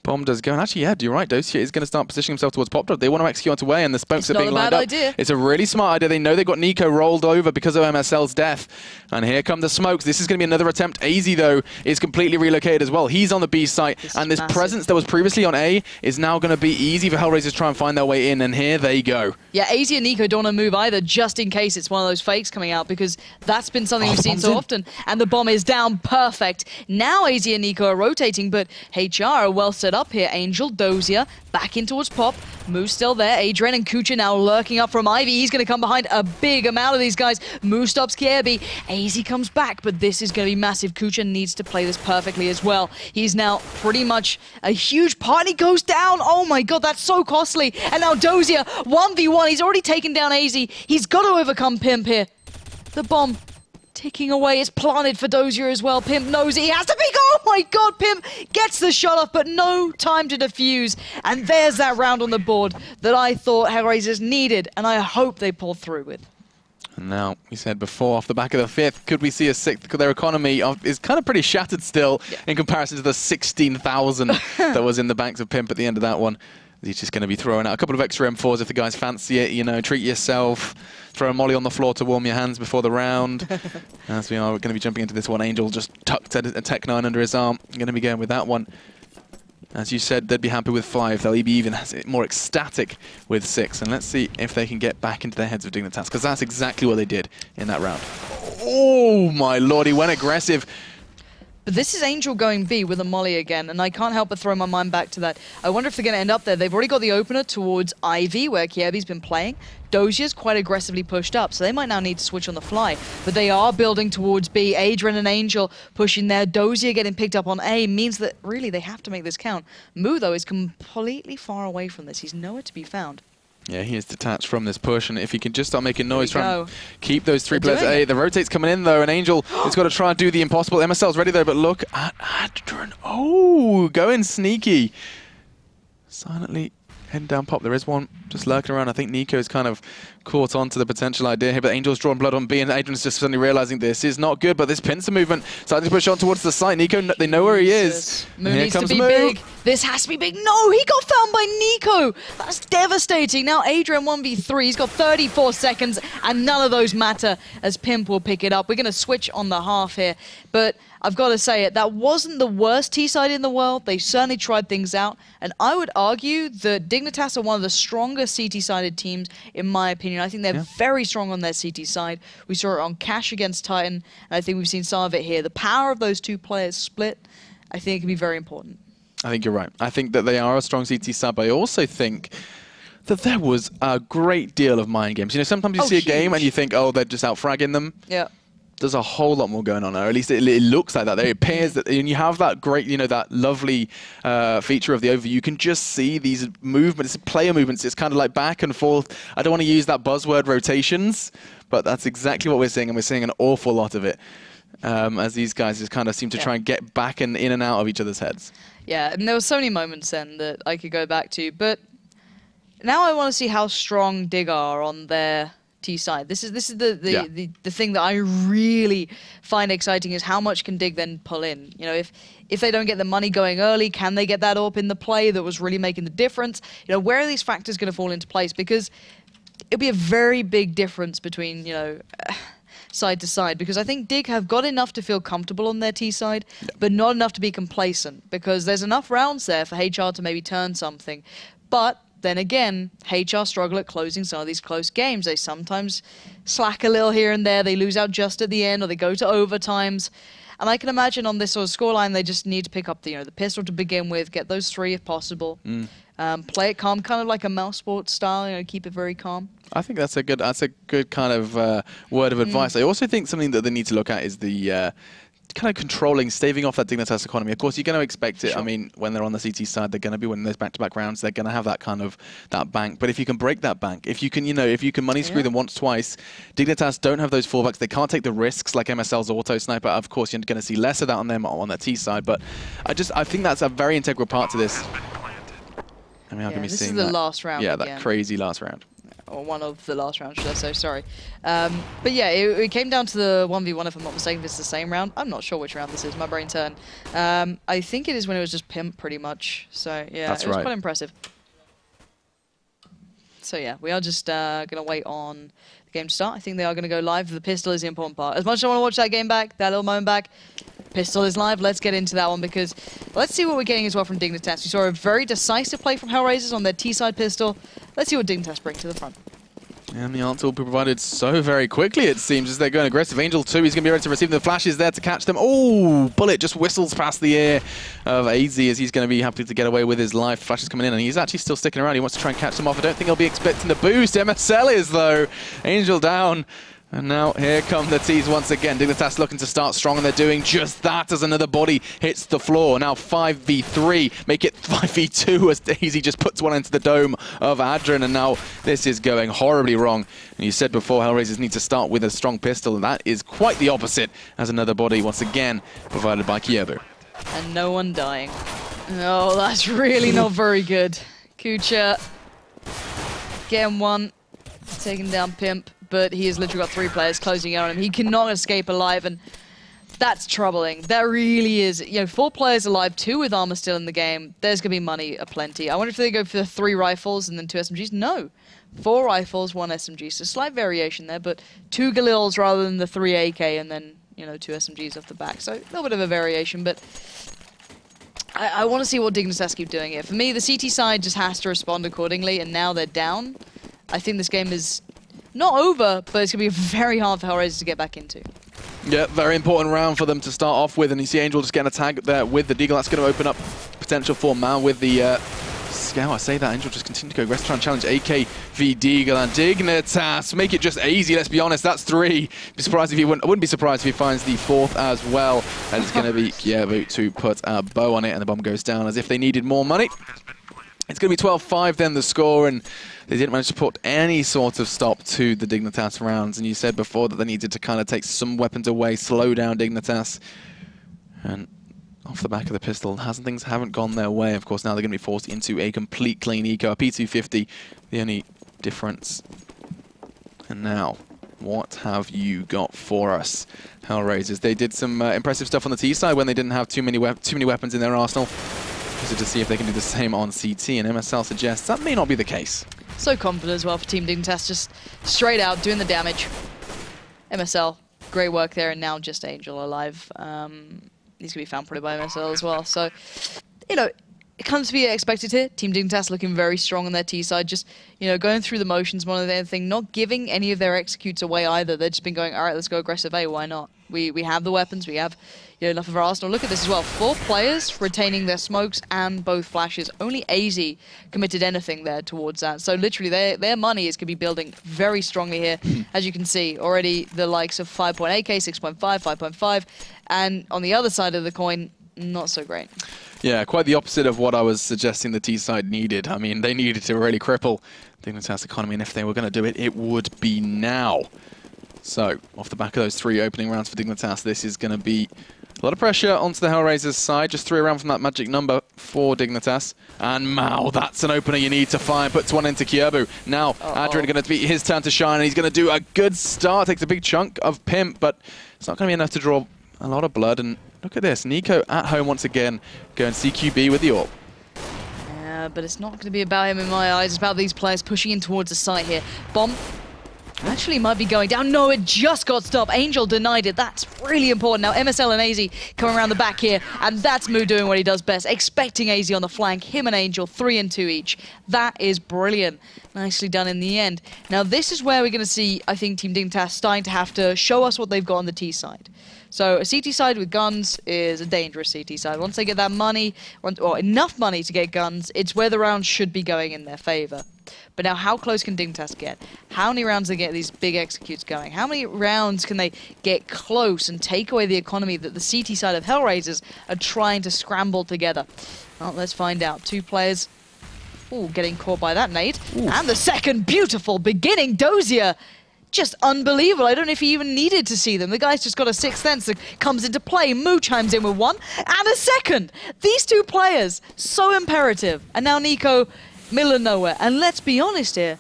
bomb does go. And actually, yeah, you're right. Dozier is going to start positioning himself towards pop drop. They want to execute away, and the spokes are being lined up. Idea. It's a really smart idea. They know they've got Nico rolled over because of MSL's death. And here come the smokes. This is going to be another attempt. AZ, though, is completely relocated as well. He's on the B site, and this presence that was previously on A is now going to be easy for HellRaisers to try and find their way in, and here they go. Yeah, AZ and Nico don't want to move either, just in case it's one of those fakes coming out, because that's been something we've seen so often. And the bomb is down, perfect. Now AZ and Nico are rotating, but HR are well set up here. Angel, Dozier, back in towards Pop. Moose still there. Adrian and Kucha now lurking up from Ivy. He's going to come behind a big amount of these guys. Moose stops Kierby. AZ comes back, but this is going to be massive. Kucha needs to play this perfectly as well. He's now pretty much a huge part, and he goes down. Oh my god, that's so costly. And now Dozier, 1v1. He's already taken down AZ. He's got to overcome Pimp here. The bomb ticking away. It's planted for Dozier as well. Pimp knows it. He has to be. Oh my god, Pimp gets the shot off, but no time to defuse. And there's that round on the board that I thought HellRaisers needed, and I hope they pull through with. And now, we said before, off the back of the 5th, could we see a 6th? Because their economy is kind of pretty shattered still in comparison to the 16,000 that was in the banks of Pimp at the end of that one. He's just going to be throwing out a couple of extra M4s if the guys fancy it. You know, treat yourself. Throw a molly on the floor to warm your hands before the round. As we are going to be jumping into this one. Angel just tucked a Tech 9 under his arm. Going to be going with that one. As you said, they'd be happy with 5. They'll be even more ecstatic with 6. And let's see if they can get back into their heads of Dignitas, because that's exactly what they did in that round. Oh my lord, he went aggressive. But this is Angel going B with a molly again, and I can't help but throw my mind back to that. I wonder if they're going to end up there. They've already got the opener towards Ivy, where Kiebi's been playing. Dozier's quite aggressively pushed up, so they might now need to switch on the fly. But they are building towards B. Adrian and Angel pushing there. Dozier getting picked up on A means that really they have to make this count. Mu, though, is completely far away from this. He's nowhere to be found. Yeah, he is detached from this push, and if he can just start making noise, from keep those 3 players at A. The rotate's coming in, though, and Angel has got to try and do the impossible. MSL's ready, though, but look at Adrian. Oh, going sneaky. Silently heading down pop. There is one just lurking around. I think Nico's kind of caught on to the potential idea here, but Angel's drawn blood on B, and Adrian's just suddenly realizing this is not good, but this pincer movement starting to push on towards the site. Nico, they know where he is. Mu needs to be big. This has to be big. No, he got found by Nico. That's devastating. Now Adrian 1v3. He's got 34 seconds, and none of those matter as Pimp will pick it up. We're going to switch on the half here, but I've got to say it, that wasn't the worst T-side in the world. They certainly tried things out, and I would argue that Dignitas are one of the stronger CT-sided teams, in my opinion. I think they're very strong on their CT side. We saw it on Cash against Titan, and I think we've seen some of it here. The power of those 2 players split, I think it can be very important. I think you're right. I think that they are a strong CT side, but I also think that there was a great deal of mind games. You know, sometimes you see a game and you think, oh, they're just out-fragging them. Yeah. There's a whole lot more going on there. At least it looks like that. It appears that, and you have that great, you know, that lovely feature of the overview. You can just see these movements, player movements. It's kind of like back and forth. I don't want to use that buzzword rotations, but that's exactly what we're seeing, and we're seeing an awful lot of it as these guys just kind of seem to try and get back and in and out of each other's heads. Yeah, and there were so many moments then that I could go back to, but now I want to see how strong Dig are on their T side. This is the thing that I really find exciting, is how much can Dig then pull in. You know, if they don't get the money going early, can they get that up in the play that was really making the difference? You know, where are these factors going to fall into place? Because it'll be a very big difference between, you know, side to side, because I think Dig have got enough to feel comfortable on their T side, but not enough to be complacent, because there's enough rounds there for HR to maybe turn something. But then again, HR struggle at closing some of these close games. They sometimes slack a little here and there. They lose out just at the end, or they go to overtimes. And I can imagine on this sort of scoreline, they just need to pick up the, you know, the pistol to begin with, get those 3 if possible. Play it calm, kind of like a mouse sport style. You know, keep it very calm. I think that's a good kind of word of advice. I also think something that they need to look at is the kind of controlling, staving off that Dignitas economy. Of course, you're going to expect it. Sure. I mean, when they're on the CT side, they're going to be winning those back-to-back rounds. They're going to have that kind of bank. But if you can break that bank, if you can, you know, if you can money screw them once, twice, Dignitas don't have those fallbacks. They can't take the risks like MSL's auto sniper. Of course, you're going to see less of that on them on their T side. But I think that's a very integral part to this. I mean, I'm going to be seeing that. This is the last round. Yeah, that crazy last round. Or one of the last rounds, should I say, sorry. But yeah, it came down to the 1v1, if I'm not mistaken. This is the same round. I'm not sure which round this is, my brain turned. I think it is when it was just Pimp, pretty much. So yeah, it was quite impressive. So yeah, we are just going to wait on the game to start. I think they are going to go live. The pistol is the important part. As much as I want to watch that game back, that little moment back, pistol is live. Let's get into that one, because let's see what we're getting as well from Dignitas. We saw a very decisive play from HellRaisers on their T-side pistol. Let's see what Dignitas bring to the front. And the answer will be provided so very quickly, it seems, as they're going aggressive. Angel 2, he's going to be ready to receive the flashes there to catch them. Oh, bullet just whistles past the ear of AZ, as he's going to be happy to get away with his life. Flash is coming in, and he's actually still sticking around. He wants to try and catch them off. I don't think he'll be expecting the boost. MSL is, though. Angel down. And now here come the T's once again. Dignitas looking to start strong, and they're doing just that as another body hits the floor. Now 5v3, make it 5v2 as Daisy just puts one into the dome of Adrian, and now this is going horribly wrong. And you said before, HellRaisers need to start with a strong pistol, and that is quite the opposite as another body once again provided by Kiebu. And no one dying. Oh, that's really not very good. Kucha getting one, taking down Pimp. But he has literally got 3 players closing in on him. He cannot escape alive, and that's troubling. That really is. You know, 4 players alive, 2 with armor still in the game. There's going to be money aplenty. I wonder if they go for the 3 rifles and then 2 SMGs. No. 4 rifles, 1 SMG. So slight variation there, but 2 Galils rather than the 3 AK and then, you know, 2 SMGs off the back. So a little bit of a variation, but I want to see what Dignitas keep doing here. For me, the CT side just has to respond accordingly, and now they're down. I think this game is not over, but it's going to be very hard for HellRaisers to get back into. Yeah, very important round for them to start off with, and you see Angel just getting a tag there with the Deagle. That's going to open up potential for Mal with the Scout. I say that, Angel just continue to go aggressive, try and challenge AK v Deagle, and Dignitas make it just easy, let's be honest, that's 3. Be surprised if he wouldn't, I wouldn't be surprised if he finds the 4th as well, and it's going to be Kievu to put a bow on it, and the bomb goes down as if they needed more money. It's going to be 12-5 then, the score, and they didn't manage to put any sort of stop to the Dignitas rounds. And you said before that they needed to kind of take some weapons away, slow down Dignitas. And off the back of the pistol, things haven't gone their way. Of course, now they're going to be forced into a complete clean eco, a P250, the only difference. And now, what have you got for us, HellRaisers? They did some impressive stuff on the T side when they didn't have too many weapons in their arsenal. To see if they can do the same on CT, and MSL suggests that may not be the case. So confident as well for Team Dignitas, just straight out doing the damage. MSL, great work there, and now just Angel alive. He's going to be found probably by MSL as well. So, you know, it comes to be expected here. Team Dignitas looking very strong on their T side, just, you know, going through the motions more than anything, not giving any of their executes away either. They've just been going, all right, let's go aggressive A, why not? We have the weapons, we have, you know, enough of our arsenal. Look at this as well, 4 players retaining their smokes and both flashes. Only AZ committed anything there towards that. So literally their money is going to be building very strongly here. As you can see, already the likes of 5.8k, 6.5, 5.5, and on the other side of the coin, not so great. Yeah, quite the opposite of what I was suggesting the T side needed. I mean, they needed to really cripple Dignitas' economy, and if they were going to do it, it would be now. So, off the back of those 3 opening rounds for Dignitas, this is going to be a lot of pressure onto the HellRaisers side. Just 3 around from that magic number for Dignitas. And Mao, that's an opener you need to find. Puts one into Kievu. Now, Adrian going to be his turn to shine, and he's going to do a good start. Takes a big chunk of Pimp, but it's not going to be enough to draw a lot of blood. And look at this, Nico at home once again, going CQB with the AWP. Yeah, but it's not going to be about him in my eyes. It's about these players pushing in towards the site here. Bomb actually might be going down. No, it just got stopped. Angel denied it. That's really important. Now MSL and AZ coming around the back here, and that's Moo doing what he does best, expecting AZ on the flank. Him and Angel, 3 and 2 each. That is brilliant. Nicely done in the end. Now this is where we're going to see, I think, Team Dignitas starting to have to show us what they've got on the T side. So a CT side with guns is a dangerous CT side. Once they get that money, or enough money to get guns, it's where the rounds should be going in their favor. But now, how close can Dignitas get? How many rounds do they get these big executes going? How many rounds can they get close and take away the economy that the CT side of HellRaisers are trying to scramble together? Well, let's find out. 2 players, ooh, getting caught by that nade. Ooh. And the second, beautiful beginning, Dozier. Just unbelievable. I don't know if he even needed to see them. The guy's just got a 6th sense that comes into play. Moo chimes in with 1 and a second. These 2 players, so imperative. And now Nico, middle of nowhere. And let's be honest here,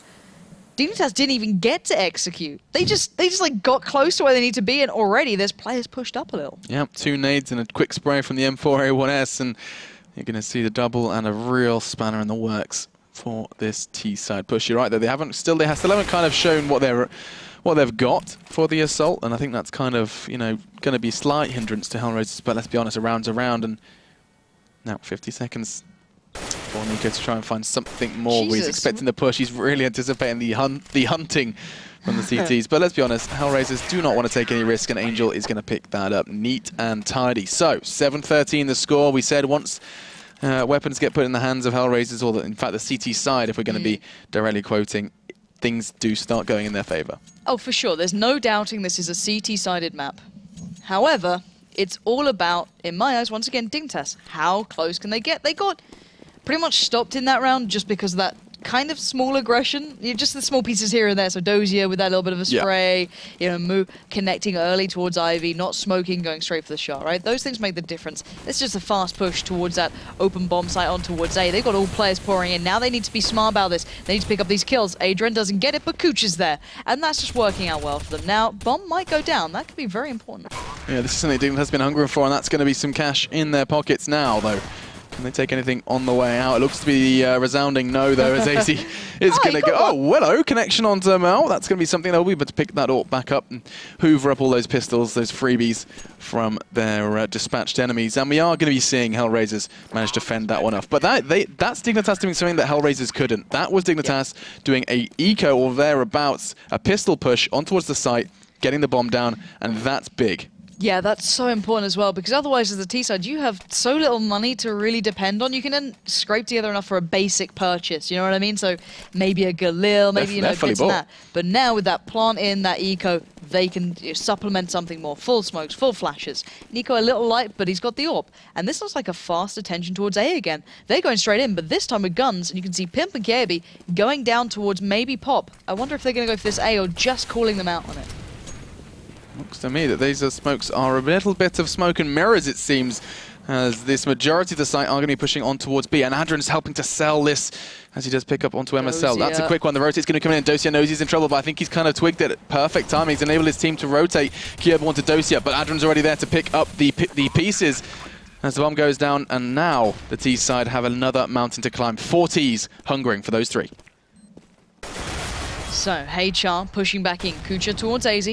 Dignitas didn't even get to execute. They just like got close to where they need to be, and already there's players pushed up a little. Yeah, 2 nades and a quick spray from the M4A1S, and you're going to see the double and a real spanner in the works for this T side push. You're right though, they still haven't kind of shown what they've got for the assault, and I think that's kind of, you know, going to be a slight hindrance to HellRaisers. But let's be honest, a round's a round, and now 50 seconds for Nico to try and find something more. He's expecting the push. He's really anticipating the hunting from the CTs. But let's be honest, HellRaisers do not want to take any risk, and Angel is going to pick that up neat and tidy. So 7-13 the score. We said once weapons get put in the hands of HellRaisers, or in fact the CT side, if we're going to be directly quoting, things do start going in their favor. Oh, for sure. There's no doubting this is a CT-sided map. However, it's all about, in my eyes, once again, Dignitas. How close can they get? They got pretty much stopped in that round just because of that kind of small aggression. Just the small pieces here and there. So Dozier with that little bit of a spray, you know, Moo connecting early towards Ivy, not smoking, going straight for the shot, right? Those things make the difference. It's just a fast push towards that open bomb site on towards A. They've got all players pouring in. Now they need to be smart about this. They need to pick up these kills. Adrian doesn't get it, but Cooch is there. And that's just working out well for them. Now, bomb might go down. That could be very important. Yeah, this is something Dignitas has been hungering for, and that's going to be some cash in their pockets now, though. Can they take anything on the way out? It looks to be resounding no, though, as AC is going to go. Oh, hello, connection onto Mel. That's going to be something they'll be able to pick that AWP back up and hoover up all those pistols, those freebies from their dispatched enemies. And we are going to be seeing HellRaisers manage to fend that one off. But that's Dignitas doing something that HellRaisers couldn't. That was Dignitas doing a eco or thereabouts, a pistol push on towards the site, getting the bomb down, and that's big. Yeah, that's so important as well, because otherwise as the T side, you have so little money to really depend on. You can then scrape together enough for a basic purchase, you know what I mean? So maybe a Galil, maybe, you know, bits and that. But now with that plant in, that eco, they can supplement something more. Full smokes, full flashes. Nico a little light, but he's got the AWP. And this looks like a fast attention towards A again. They're going straight in, but this time with guns, and you can see Pimp and Kirby going down towards maybe Pop. I wonder if they're going to go for this A or just calling them out on it. Looks to me that these smokes are a little bit of smoke and mirrors, it seems, as this majority of the site are going to be pushing on towards B. And Adrian's helping to sell this as he does pick up onto MSL. Dosia. That's a quick one. The rotate's going to come in, and Dosia knows he's in trouble, but I think he's kind of twigged it at perfect timing. He's enabled his team to rotate Kiev onto Dosia, but Adrian's already there to pick up the pieces as the bomb goes down. And now the T side have another mountain to climb. 4 Ts hungering for those 3. So, HR pushing back in. Kucha towards AZ.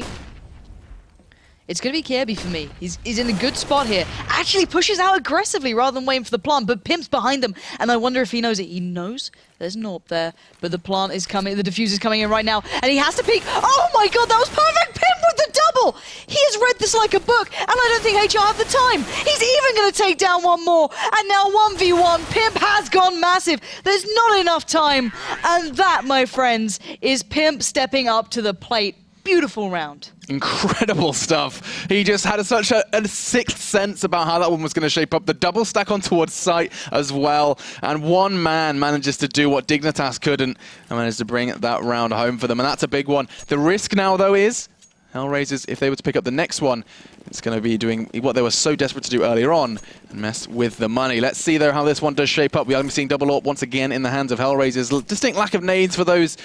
It's going to be Kirby for me. He's in a good spot here. Actually pushes out aggressively rather than waiting for the plant, but Pimp's behind him, and I wonder if he knows it. He knows there's an AWP there, but the plant is coming, the diffuse is coming in right now, and he has to peek. Oh my god, that was perfect! Pimp with the double! He has read this like a book, and I don't think HR have the time. He's even going to take down one more, and now 1v1. Pimp has gone massive. There's not enough time, and that, my friends, is Pimp stepping up to the plate. Beautiful round. Incredible stuff. He just had such a sixth sense about how that one was going to shape up. The double stack on towards site as well. And one man manages to do what Dignitas couldn't and managed to bring that round home for them. And that's a big one. The risk now, though, is HellRaisers, if they were to pick up the next one, it's going to be doing what they were so desperate to do earlier on and mess with the money. Let's see, though, how this one does shape up. We are seeing double AWP once again in the hands of HellRaisers. Distinct lack of nades for those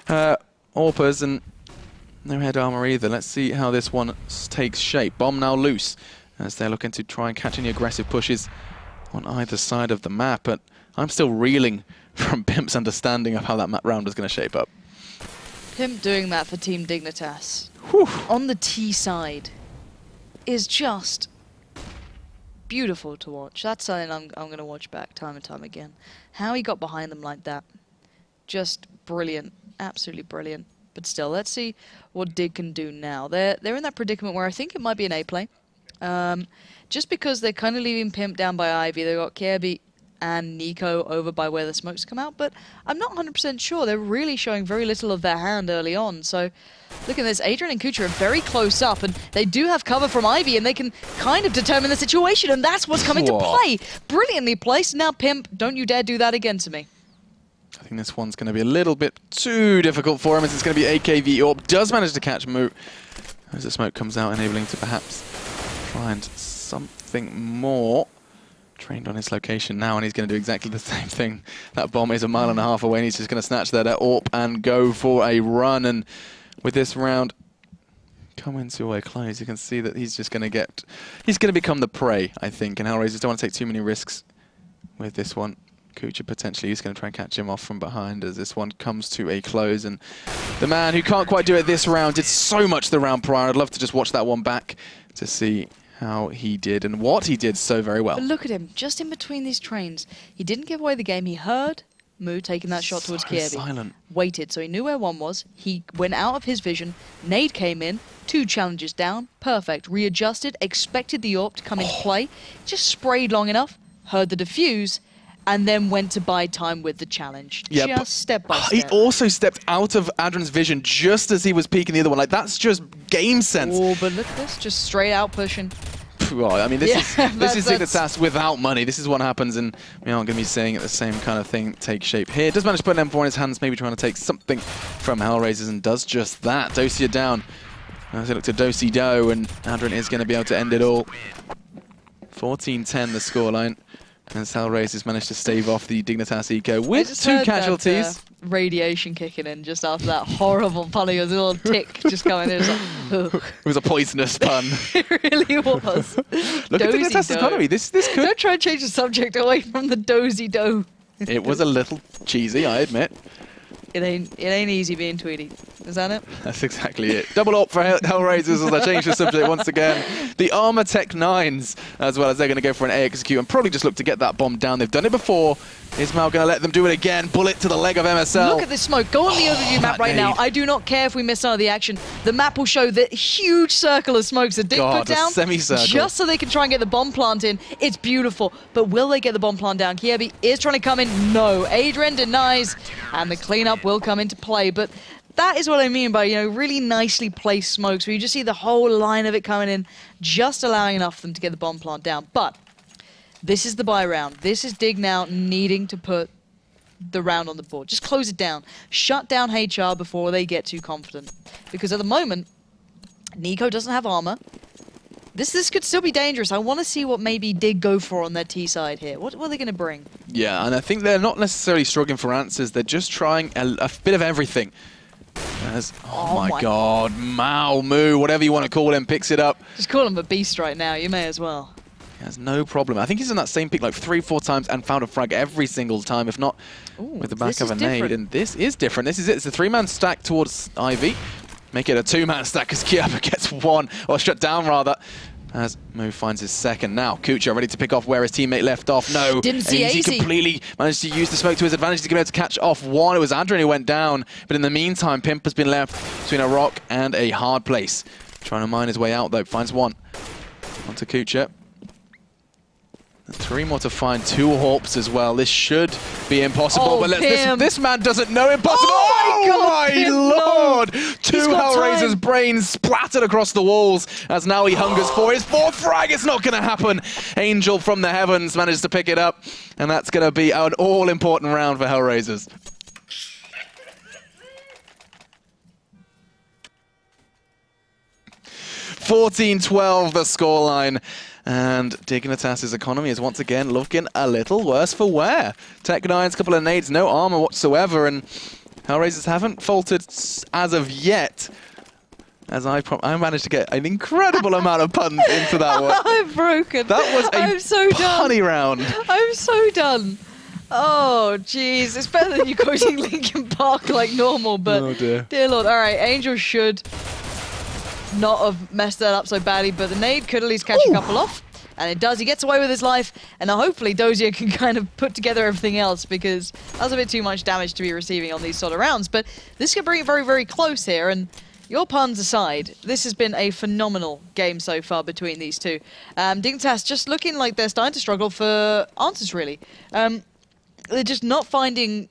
AWPers, and no head armor either. Let's see how this one takes shape. Bomb now loose as they're looking to try and catch any aggressive pushes on either side of the map. But I'm still reeling from Pimp's understanding of how that round was going to shape up. Pimp doing that for Team Dignitas on the T side is just beautiful to watch. That's something I'm going to watch back time and time again. How he got behind them like that. Just brilliant. Absolutely brilliant. But still, let's see what Dig can do now. They're in that predicament where I think it might be an A play. Just because they're kind of leaving Pimp down by Ivy. They've got Kirby and Nico over by where the smokes come out. But I'm not 100% sure. They're really showing very little of their hand early on. So look at this. Adrian and Kucha are very close up. And they do have cover from Ivy. And they can kind of determine the situation. And that's what's coming to play. Brilliantly placed. Now, Pimp, don't you dare do that again to me. I think this one's going to be a little bit too difficult for him, as it's going to be AKV AWP. Does manage to catch Moot as the smoke comes out, enabling to perhaps find something more. Trained on his location now, and he's going to do exactly the same thing. That bomb is 1.5 miles away, and he's just going to snatch that AWP and go for a run. And with this round coming to a close, you can see that he's just going to he's going to become the prey, I think. And HellRaisers don't want to take too many risks with this one. Kucha potentially is going to try and catch him off from behind as this one comes to a close. And the man who can't quite do it this round did so much the round prior. I'd love to just watch that one back to see how he did and what he did so very well. But look at him, just in between these trains. He didn't give away the game. He heard Moo taking that shot towards Kirby. Silent. Waited, so he knew where one was. He went out of his vision. Nade came in. 2 challenges down. Perfect. Readjusted. Expected the AWP to come into play. Just sprayed long enough. Heard the defuse. And then went to buy time with the challenge. Yeah, just step by step. He also stepped out of Adrian's vision just as he was peeking the other one. Like, that's just game sense. Oh, but look at this. Just straight out pushing. Well, I mean, this is Dignitas without money. This is what happens, and we aren't going to be seeing the same kind of thing take shape here. Does manage to put an M4 in his hands, maybe trying to take something from HellRaisers, and does just that. Dosia down. As they look to Dosi Do, and Adrian is going to be able to end it all. 14-10 the scoreline. As HellRaisers managed to stave off the Dignitas eco with 2 casualties. radiation kicking in just after that horrible pun. It was a little tick just coming in. It was like, ugh. It was a poisonous pun. It really was. Look at Dignitas' economy. This could... Don't try and change the subject away from the dozy do. It was a little cheesy, I admit. It ain't easy being Tweedy. Is that it? That's exactly it. Double up for HellRaisers as I change the subject once again. The Armor Tech 9s, as well as they're going to go for an A execute and probably just look to get that bomb down. They've done it before. Ismail going to let them do it again. Bullet to the leg of MSL. Look at this smoke. Go on the overview map right now. I do not care if we miss some of the action. The map will show the huge circle of smokes that Dig put down. Semicircle. Just so they can try and get the bomb plant in. It's beautiful. But will they get the bomb plant down? Kiebi is trying to come in. No. Adrian denies. And the cleanup will come into play. But that is what I mean by, really nicely placed smokes, where you just see the whole line of it coming in, just allowing enough for them to get the bomb plant down. But this is the buy round. This is Dig now needing to put the round on the board. Just close it down. Shut down HR before they get too confident. Because at the moment, Nico doesn't have armor. This could still be dangerous. I want to see what maybe Dig go for on their T side here. What are they going to bring? Yeah, and I think they're not necessarily struggling for answers. They're just trying a bit of everything. Oh my god, Mao, Moo, whatever you want to call him, picks it up. Just call him a beast right now. You may as well. He has no problem. I think he's in that same pick like 3-4 times and found a frag every single time, if not with the back of a nade. And this is different. This is it. It's a 3-man stack towards Ivy. Make it a 2-man stack because Kiaba gets one, or shut down rather, as Moo finds his second. Now, Kucha ready to pick off where his teammate left off. No, didn't see Easy completely managed to use the smoke to his advantage to be able to catch off one. It was Adrian who went down, but in the meantime, Pimp has been left between a rock and a hard place. Trying to mine his way out though, finds one. Onto Kucha. 3 more to find, 2 Hawps as well. This should be impossible, but this man doesn't know impossible. Oh my lord! 2 HellRaisers brains splattered across the walls as now he hungers for his 4th frag. It's not going to happen. Angel from the heavens manages to pick it up, and that's going to be an all-important round for HellRaisers. (14-12) the scoreline. And Dignitas' economy is once again looking a little worse for wear. Tech9's couple of nades, no armor whatsoever, and HellRaisers haven't faltered as of yet. As I managed to get an incredible amount of puns into that one. I'm broken. That was a punny round. I'm so done. Oh, jeez. It's better than you quoting Linkin Park like normal, but oh dear lord. All right, Angel should not have messed that up so badly, but the nade could at least catch a couple off, and it does. He gets away with his life, and now hopefully Dozier can kind of put together everything else, because that's a bit too much damage to be receiving on these sort of rounds. But this could bring it very, very close here, and your puns aside, this has been a phenomenal game so far between these two. Dignitas just looking like they're starting to struggle for answers, really. They're just not finding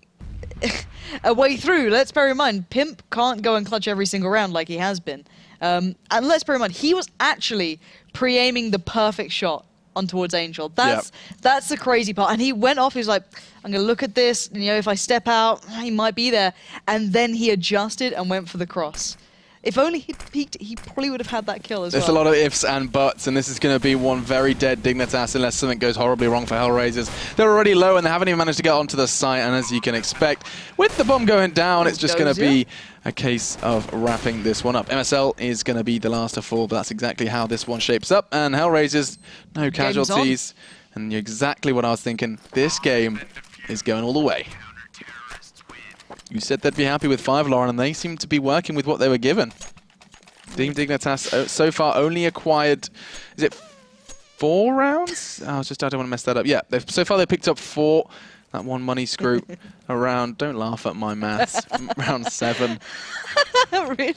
a way through. Let's bear in mind, Pimp can't go and clutch every single round like he has been. And let's bear in mind, he was actually pre-aiming the perfect shot on towards Angel. That's the crazy part. And he went off, he was like, I'm going to look at this, and, if I step out, he might be there. And then he adjusted and went for the cross. If only he'd peeked, he probably would have had that kill as well. There's a lot of ifs and buts, and this is going to be one very dead Dignitas unless something goes horribly wrong for HellRaisers. They're already low, and they haven't even managed to get onto the site, and as you can expect, with the bomb going down, it's just going to be a case of wrapping this one up. MSL is going to be the last to fall, but that's exactly how this one shapes up, and HellRaisers, no casualties, and exactly what I was thinking. This game is going all the way. You said they'd be happy with 5, Lauren, and they seem to be working with what they were given. Team Dignitas so far only acquired, is it 4 rounds? Oh, I don't want to mess that up. Yeah, so far they picked up 4. That one money screw around, don't laugh at my maths, round 7. Really?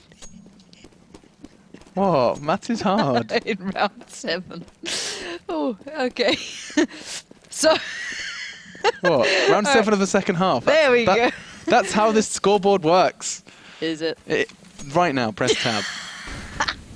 What? Maths is hard. In round 7. Oh, okay. So... What? Round 7 of the second half. There we go. That's how this scoreboard works. Is it? Right now, press tab.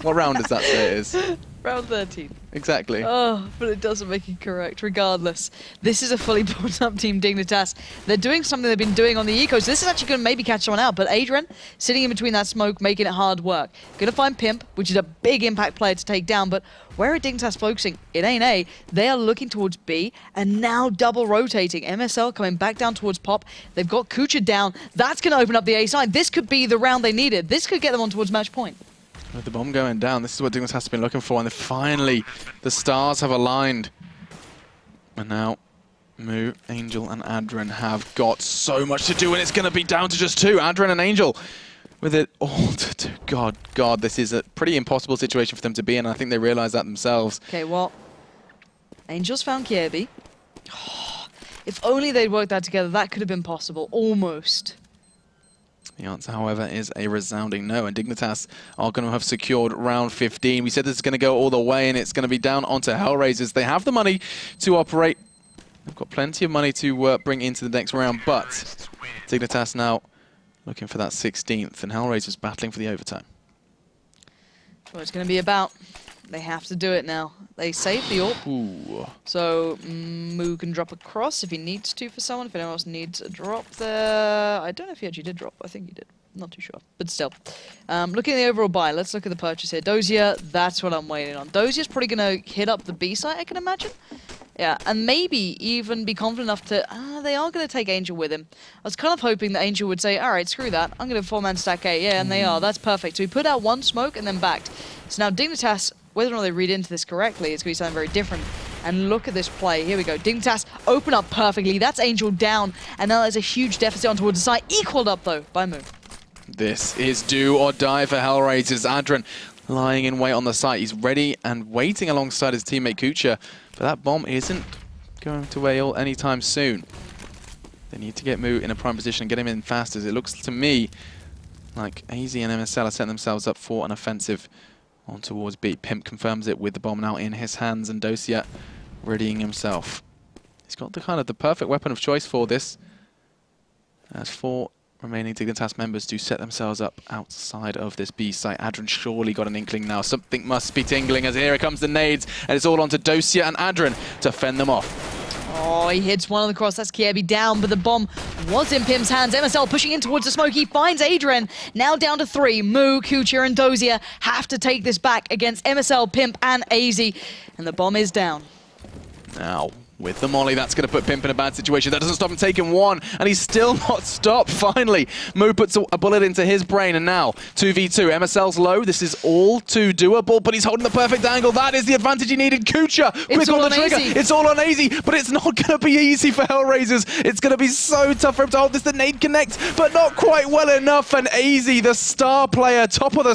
What round does that say it is? Round 13. Exactly. Oh, but it doesn't make it correct. Regardless, this is a fully built up team, Dignitas. They're doing something they've been doing on the eco, so this is actually going to maybe catch someone out. But Adrian, sitting in between that smoke, making it hard work. Going to find Pimp, which is a big impact player to take down. But where are Dignitas focusing? It ain't A. They are looking towards B, and now double rotating. MSL coming back down towards Pop. They've got Kucha down. That's going to open up the A side. This could be the round they needed. This could get them on towards match point. With the bomb going down, this is what Dignitas has been looking for, and finally the stars have aligned. And now Moo, Angel and Adren have got so much to do, and it's going to be down to just two. Adren and Angel with it all to do. God, this is a pretty impossible situation for them to be in, and I think they realise that themselves. Okay, well, Angel's found Kiebi. If only they'd worked that together, that could have been possible, almost. The answer, however, is a resounding no, and Dignitas are going to have secured round 15. We said this is going to go all the way, and it's going to be down onto HellRaisers. They have the money to operate. They've got plenty of money to bring into the next round, but Dignitas now looking for that 16th, and HellRaisers battling for the overtime. That's what it's going to be about. They have to do it now. They saved the AWP. Ooh. So Moo can drop across if he needs to for someone. If anyone else needs a drop there. I don't know if he actually did drop. I think he did. Not too sure. But still. Looking at the overall buy, let's look at the purchase here. Dozier, that's what I'm waiting on. Dozier's probably going to hit up the B site, I can imagine. Yeah, and maybe even be confident enough to... they are going to take Angel with him. I was kind of hoping that Angel would say, alright, screw that. I'm going to 4-man stack A. Yeah, and they are. That's perfect. So he put out one smoke and then backed. So now Dignitas... Whether or not they read into this correctly, it's going to be something very different. And look at this play. Here we go. Dignitas open up perfectly. That's Angel down. And now there's a huge deficit on towards the side. Equaled up, though, by Moo. This is do or die for HellRaisers. Adren lying in wait on the site. He's ready and waiting alongside his teammate Kucha. But that bomb isn't going to wail anytime soon. They need to get Moo in a prime position and get him in fast, as it looks to me like AZ and MSL are setting themselves up for an offensive on towards B. Pimp confirms it with the bomb now in his hands, and Dosia readying himself. He's got the perfect weapon of choice for this. As 4 remaining Dignitas members do set themselves up outside of this B site. Adren surely got an inkling now. Something must be tingling, as here comes the nades, and it's all on to Dosia and Adren to fend them off. Oh, he hits one on the cross. That's Kiebi down, but the bomb was in Pimp's hands. MSL pushing in towards the smoke. He finds Adrian. Now down to 3. Moo, Kucha, and Dozier have to take this back against MSL, Pimp, and AZ. And the bomb is down. Now, with the molly, that's going to put Pimp in a bad situation. That doesn't stop him taking one, and he's still not stopped, finally. Moo puts a bullet into his brain, and now 2v2. MSL's low. This is all too doable, but he's holding the perfect angle. That is the advantage he needed. Kucha, quick on the trigger. It's all on AZ, but it's not going to be easy for HellRaisers. It's going to be so tough for him to hold this. The nade connect, but not quite well enough, and AZ, the star player, top of the